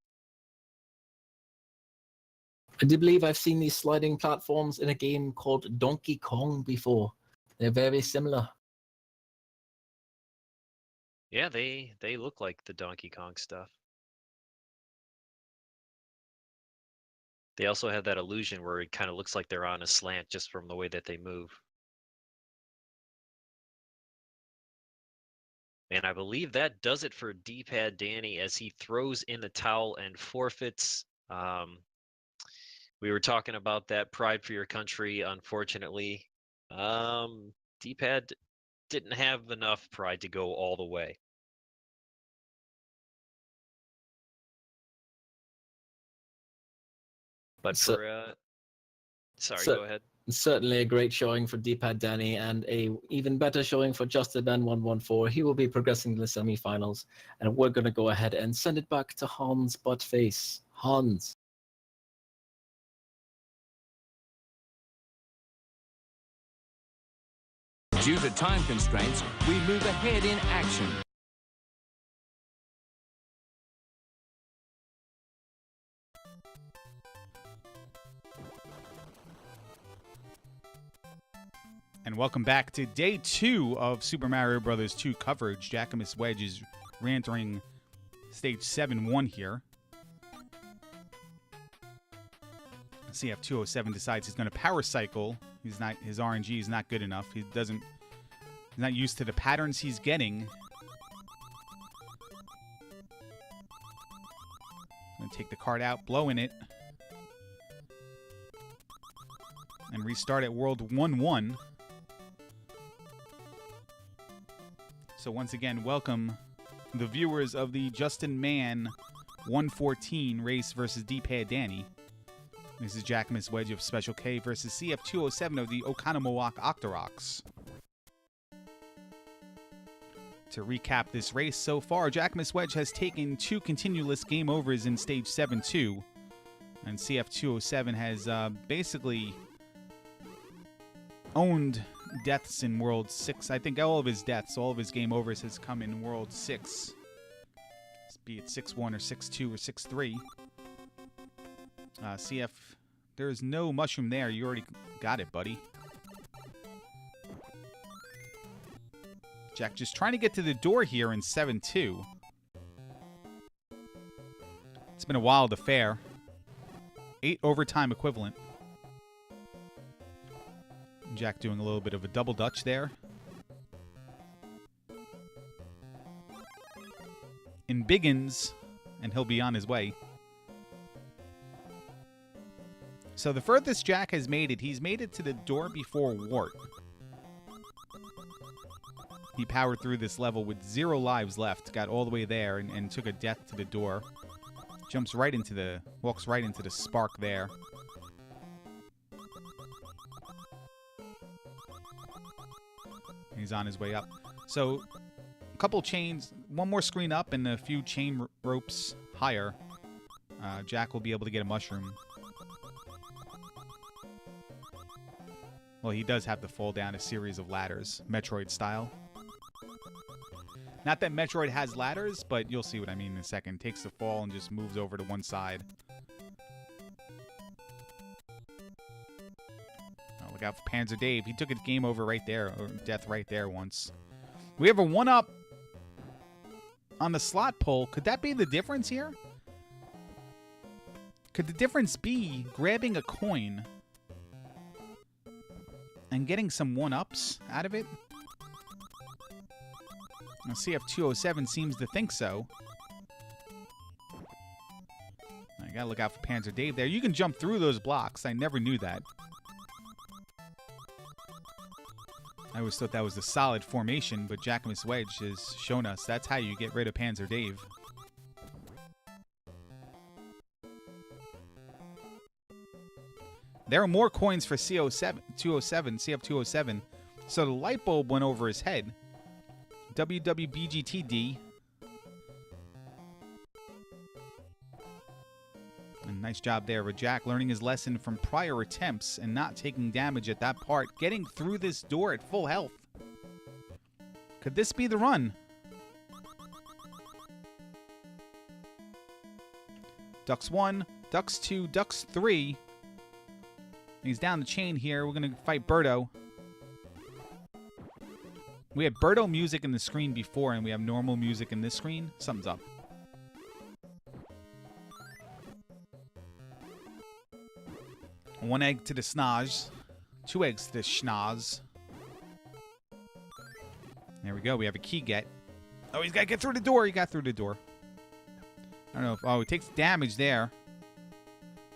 Speaker 5: I do believe I've seen these sliding platforms in a game called Donkey Kong before. They're very similar.
Speaker 4: Yeah, they look like the Donkey Kong stuff. They also have that illusion where it kind of looks like they're on a slant just from the way that they move. And I believe that does it for D-Pad Danny as he throws in the towel and forfeits. We were talking about that pride for your country. Unfortunately, D-Pad didn't have enough pride to go all the way. But for sorry, go ahead.
Speaker 5: Certainly a great showing for D-Pad Danny and a even better showing for JustinBan114. He will be progressing to the semifinals, and we're going to go ahead and send it back to Hans Buttface. Hans.
Speaker 7: Due to time constraints, we move ahead in action.
Speaker 1: And welcome back to day 2 of Super Mario Bros. 2 coverage. Jackamus Wedge is re-entering stage 7-1 here. CF207 decides he's going to power cycle. His RNG is not good enough. He's not used to the patterns he's getting. Going to take the card out, blow in it, and restart at World 1-1. So once again, welcome the viewers of the Justin Man 114 race versus D-Pad Danny. This is Jackamus Wedge of Special K versus CF207 of the Oconomowoc Octoroks. To recap this race so far, Jackamus Wedge has taken 2 continuous game overs in stage 7-2, and CF207 has basically owned deaths in World 6. I think all of his deaths, all of his game overs has come in World 6. Be it 6-1 or 6-2 or 6-3. CF, there's no mushroom there. You already got it, buddy. Jack just trying to get to the door here in 7-2. It's been a wild affair. 8 overtime equivalent. Jack doing a little bit of a double dutch there. In Biggins, and he'll be on his way. So the furthest Jack has made it, he's made it to the door before Wart. He powered through this level with 0 lives left, got all the way there, and took a death to the door. Jumps right into the, walks right into the spark there. He's on his way up. So, a couple chains, one more screen up and a few chain ropes higher. Jack will be able to get a mushroom. Well, he does have to fall down a series of ladders, Metroid style. Not that Metroid has ladders, but you'll see what I mean in a second. Takes the fall and just moves over to one side. Oh, look out for Panzer Dave. He took his game over right there, or death right there once. We have a 1-up on the slot pull. Could that be the difference here? Could the difference be grabbing a coin and getting some 1-ups out of it? Now, CF207 seems to think so. I gotta look out for Panzer Dave there. You can jump through those blocks. I never knew that. I always thought that was a solid formation, but Jackamus Wedge has shown us that's how you get rid of Panzer Dave. There are more coins for CF207, so the light bulb went over his head. WWBGTD. And nice job there with Jack learning his lesson from prior attempts and not taking damage at that part, getting through this door at full health. Could this be the run? Ducks 1, Ducks 2, Ducks 3. He's down the chain here. We're going to fight Birdo. We had Birdo music in the screen before, and we have normal music in this screen. Something's up. One egg to the schnoz. 2 eggs to the schnoz. There we go. We have a key get. Oh, he's got to get through the door. He got through the door. I don't know if... Oh, he takes damage there.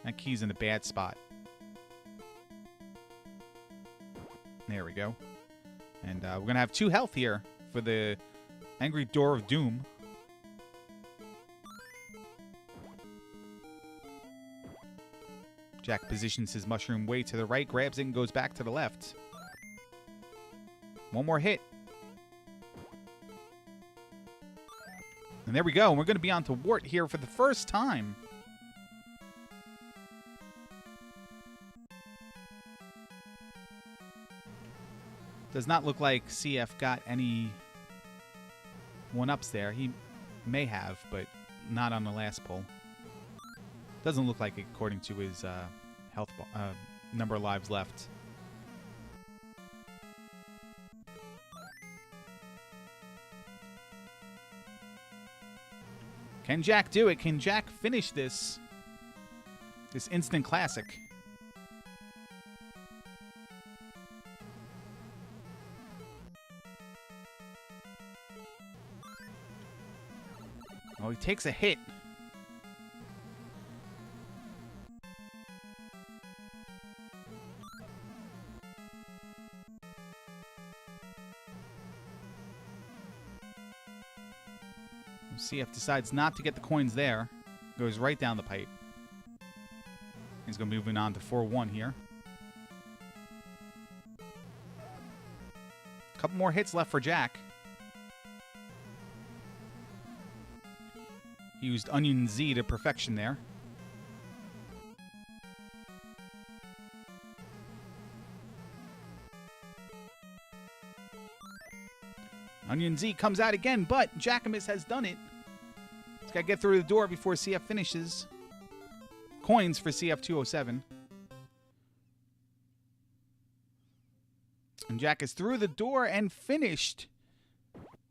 Speaker 1: That key's in a bad spot. There we go. And we're going to have 2 health here for the Angry Door of Doom. Jack positions his mushroom way to the right, grabs it, and goes back to the left. One more hit. And there we go. We're going to be on to Wart here for the first time. Does not look like CF got any 1-ups there. He may have, but not on the last pull. Doesn't look like it according to his health number of lives left. Can Jack do it? Can Jack finish this instant classic? Oh, he takes a hit. CF decides not to get the coins there. Goes right down the pipe. He's going to be moving on to 4-1 here. A couple more hits left for Jack. He used Onion Z to perfection there. Onion Z comes out again, but Jackamus has done it. He's got to get through the door before CF finishes. Coins for CF207. And Jack is through the door and finished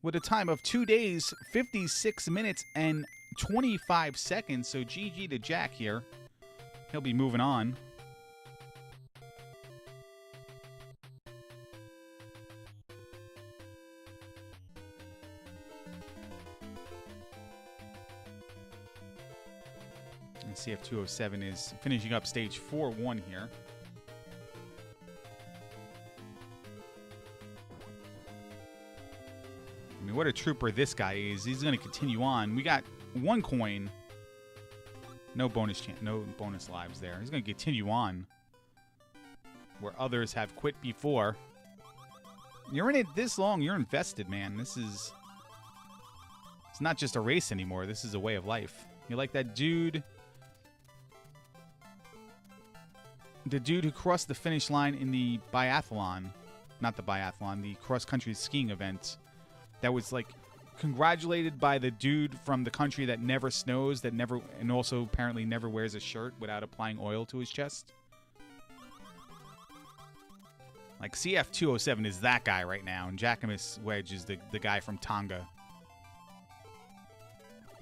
Speaker 1: with a time of 2 days, 56 minutes, and 25 seconds. So GG to Jack here. He'll be moving on. And CF207 is finishing up stage 4-1 here. I mean, what a trooper this guy is. He's going to continue on. We got 1 coin No bonus lives there. He's going to continue on where others have quit before. You're in it this long, you're invested, man. This is... It's not just a race anymore. This is a way of life. You like that dude? The dude who crossed the finish line in the biathlon. Not the biathlon, the cross-country skiing event. That was, like, congratulated by the dude from the country that never snows, that never... And also apparently never wears a shirt without applying oil to his chest. Like, CF207 is that guy right now, and Jacquemus Wedge is the guy from Tonga.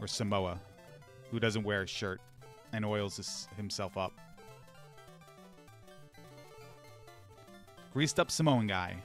Speaker 1: Or Samoa, who doesn't wear a shirt and oils himself up. Greased up Samoan guy.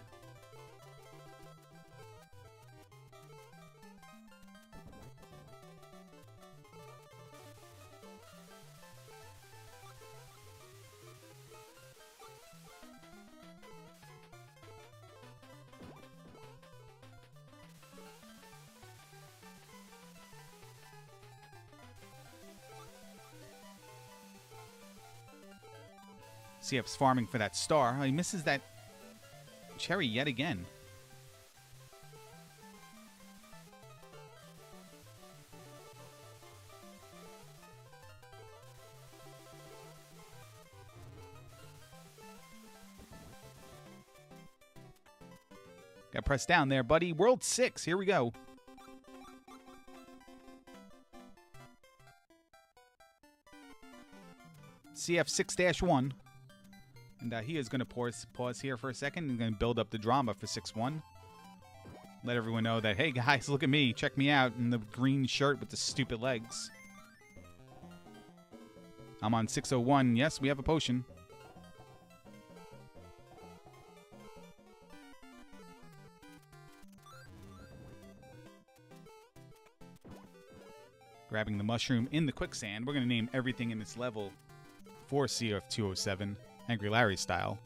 Speaker 1: CF's farming for that star. Oh, he misses that cherry yet again. Got pressed down there, buddy. World 6. Here we go. CF 6-1. And he is going to pause here for a second. He's going to build up the drama for 6-1. Let everyone know that, hey, guys, look at me. Check me out in the green shirt with the stupid legs. I'm on 601. Yes, we have a potion. Grabbing the mushroom in the quicksand. We're going to name everything in this level for CF207. Angry Larry style.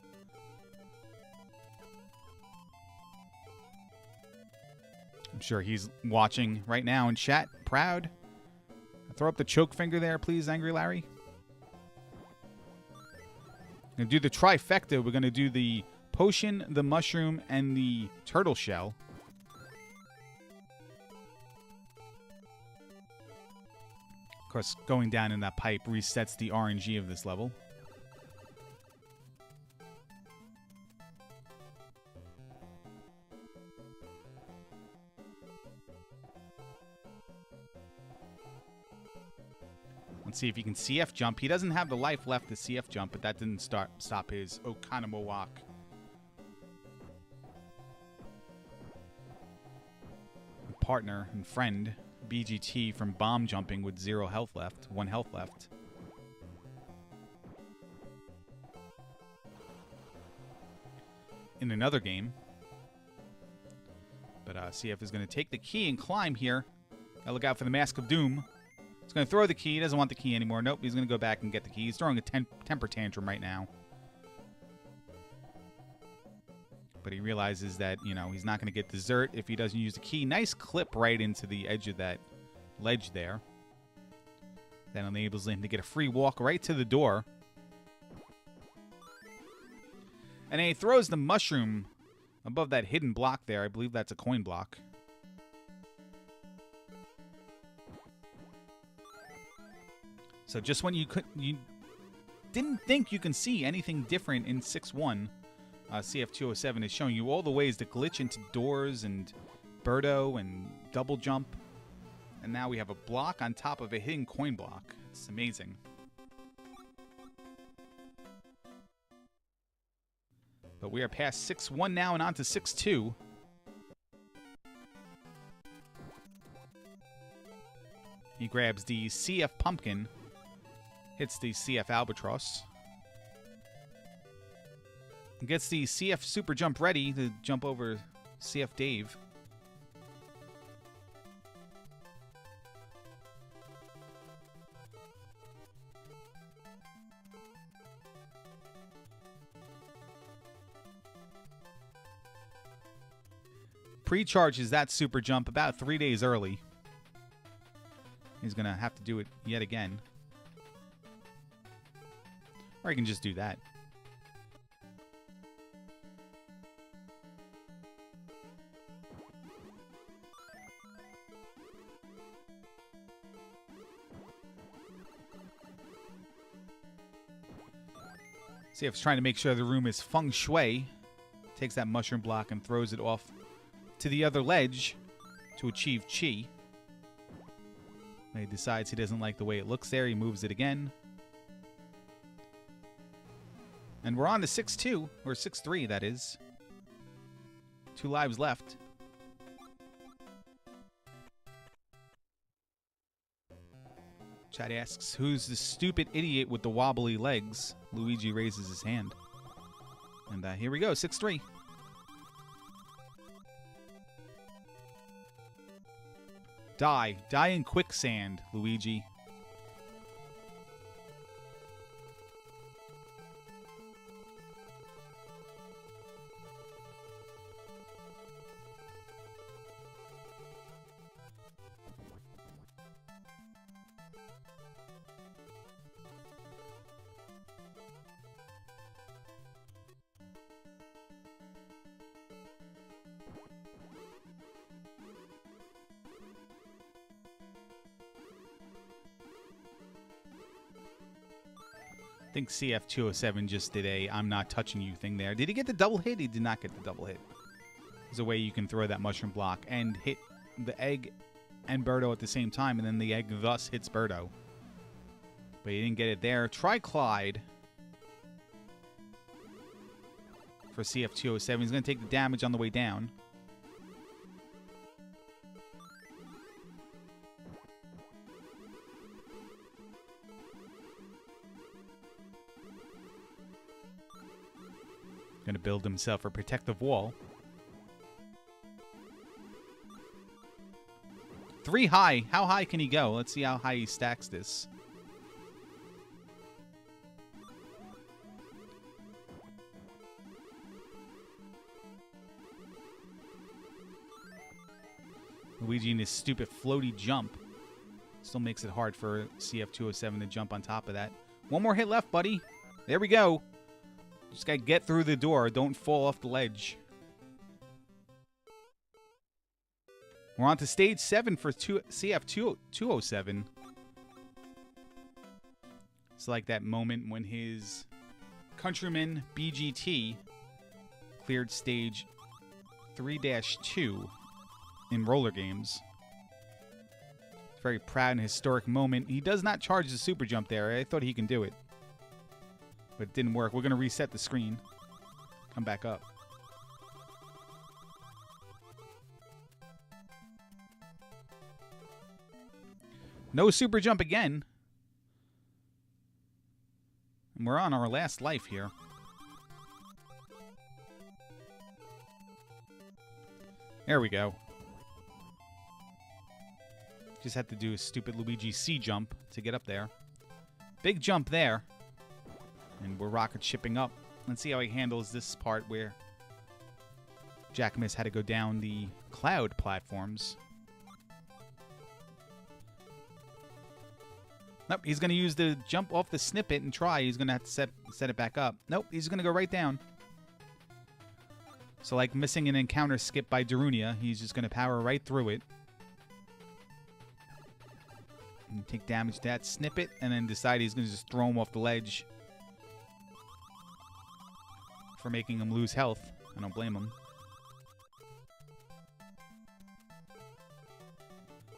Speaker 1: I'm sure he's watching right now in chat. Proud. Throw up the choke finger there, please, Angry Larry. We're going to do the trifecta. We're going to do the potion, the mushroom, and the turtle shell. Of course, going down in that pipe resets the RNG of this level. Let's see if he can CF jump. He doesn't have the life left to CF jump, but that didn't stop his Okanamo walk. Partner and friend, BGT from bomb jumping with 0 health left, 1 health left. In another game. But CF is going to take the key and climb here. Gotta look out for the Mask of Doom. He's going to throw the key. He doesn't want the key anymore. Nope, he's going to go back and get the key. He's throwing a temper tantrum right now. But he realizes that, you know, he's not going to get dessert if he doesn't use the key. Nice clip right into the edge of that ledge there. That enables him to get a free walk right to the door. And then he throws the mushroom above that hidden block there. I believe that's a coin block. So just when you didn't think you can see anything different in 6-1, CF207 is showing you all the ways to glitch into doors and Birdo and double jump. And now we have a block on top of a hidden coin block. It's amazing. But we are past 6-1 now and on to 6-2. He grabs the CF Pumpkin. Hits the CF Albatross. Gets the CF Super Jump ready to jump over CF Dave. Pre-charges that Super Jump about 3 days early. He's going to have to do it yet again. Or I can just do that. CF's trying to make sure the room is feng shui. Takes that mushroom block and throws it off to the other ledge to achieve chi. He decides he doesn't like the way it looks there. He moves it again. And we're on to 6-2, or 6-3, that is. 2 lives left. Chat asks, who's the stupid idiot with the wobbly legs? Luigi raises his hand. And here we go, 6-3. Die. Die in quicksand, Luigi. I think CF207 just did a I'm not touching you thing there. Did he get the double hit? He did not get the double hit. There's a way you can throw that mushroom block and hit the egg and Birdo at the same time, and then the egg thus hits Birdo. But he didn't get it there. Try Clyde for CF207. He's going to take the damage on the way down. Going to build himself a protective wall. 3 high. How high can he go? Let's see how high he stacks this. Luigi and his stupid floaty jump still makes it hard for CF207 to jump on top of that. One more hit left, buddy. There we go. Just gotta get through the door. Don't fall off the ledge. We're on to stage 7 for CF207. It's like that moment when his countryman BGT cleared stage 3-2 in roller games. It's a very proud and historic moment. He does not charge the super jump there. I thought he can do it, but it didn't work. We're going to reset the screen. Come back up. No super jump again. And we're on our last life here. There we go. Just had to do a stupid Luigi C jump to get up there. Big jump there. And we're rocket shipping up. Let's see how he handles this part where Jackamus had to go down the cloud platforms. Nope, he's going to use the jump off the snippet and try. He's going to have to set it back up. Nope, he's going to go right down. So like missing an encounter skip by Darunia, he's just going to power right through it. And take damage to that snippet and then decide he's going to just throw him off the ledge for making him lose health. I don't blame him.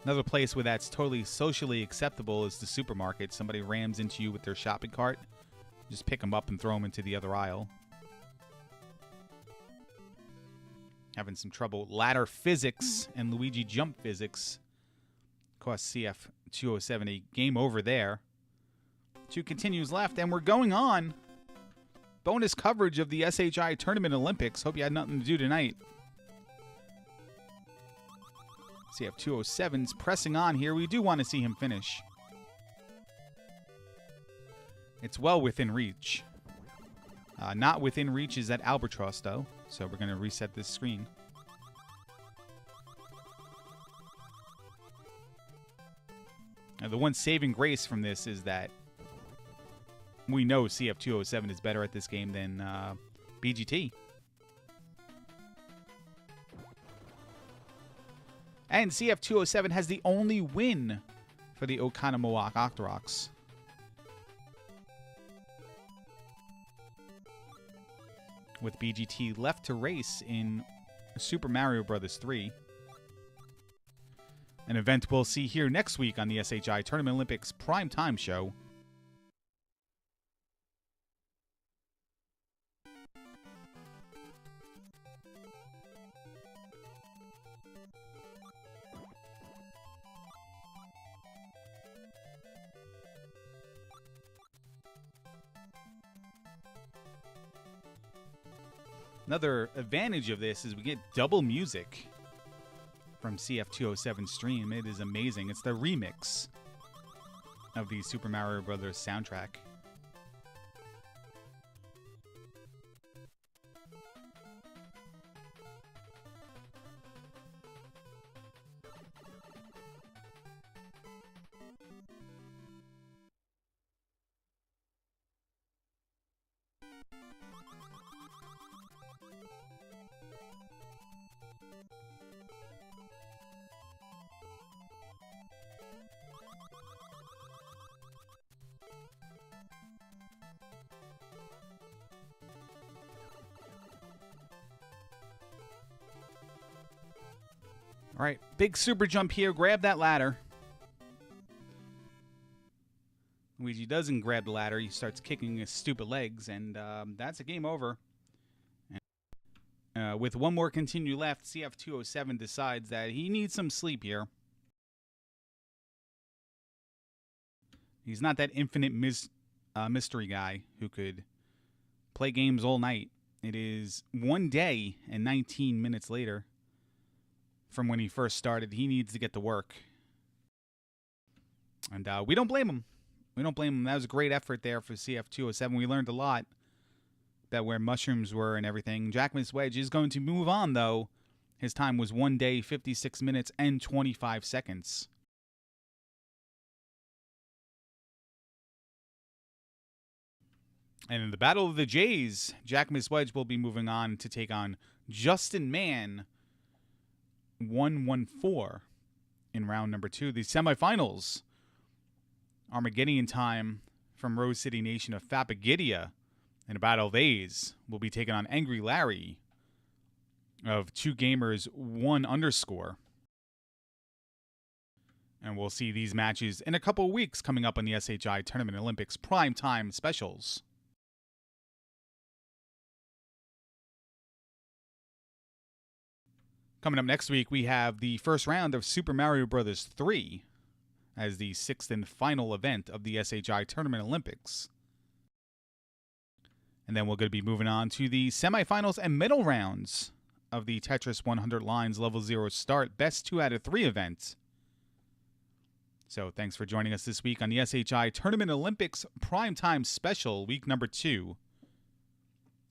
Speaker 1: Another place where that's totally socially acceptable is the supermarket. Somebody rams into you with their shopping cart. Just pick them up and throw them into the other aisle. Having some trouble. Ladder physics and Luigi jump physics cost CF207 a game over there. 2 continues left, and we're going on. Bonus coverage of the SHITournament Olympics. Hope you had nothing to do tonight. CF207's pressing on here. We do want to see him finish. It's well within reach. Not within reach is that Albatross, though. So we're going to reset this screen. Now, the one saving grace from this is that we know CF207 is better at this game than BGT. And CF207 has the only win for the Oconomowoc Octoroks. With BGT left to race in Super Mario Bros. 3. An event we'll see here next week on the SHI Tournament Olympics Primetime show. Another advantage of this is we get double music from CF207 stream. It is amazing. It's the remix of the Super Mario Bros. Soundtrack. All right, big super jump here. Grab that ladder. Luigi doesn't grab the ladder. He starts kicking his stupid legs, and that's a game over. And, with one more continue left, CF207 decides that he needs some sleep here. He's not that infinite mystery guy who could play games all night. It is 1 day and 19 minutes later from when he first started. He needs to get to work. And we don't blame him. We don't blame him. That was a great effort there for CF207. We learned a lot about where mushrooms were and everything. Jackman's Wedge is going to move on, though. His time was 1 day, 56 minutes, and 25 seconds. And in the Battle of the Jays, Jackman's Wedge will be moving on to take on Justin Mann 114 in round number 2. The semifinals, Armageddon Time from Rose City Nation of Fapagidia in a Battle of A's will be taking on Angry Larry of 2 Gamers 1_. And we'll see these matches in a couple of weeks coming up on the SHI Tournament Olympics Primetime Specials. Coming up next week, we have the first round of Super Mario Bros. 3 as the 6th and final event of the SHI Tournament Olympics. And then we're going to be moving on to the semifinals and middle rounds of the Tetris 100 Lines Level 0 Start Best 2 out of 3 event. So thanks for joining us this week on the SHI Tournament Olympics Primetime Special, week number 2.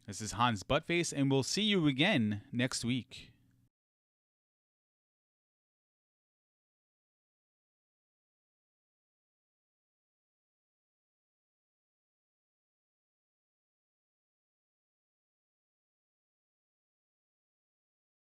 Speaker 1: This is Hans Buttface, and we'll see you again next week.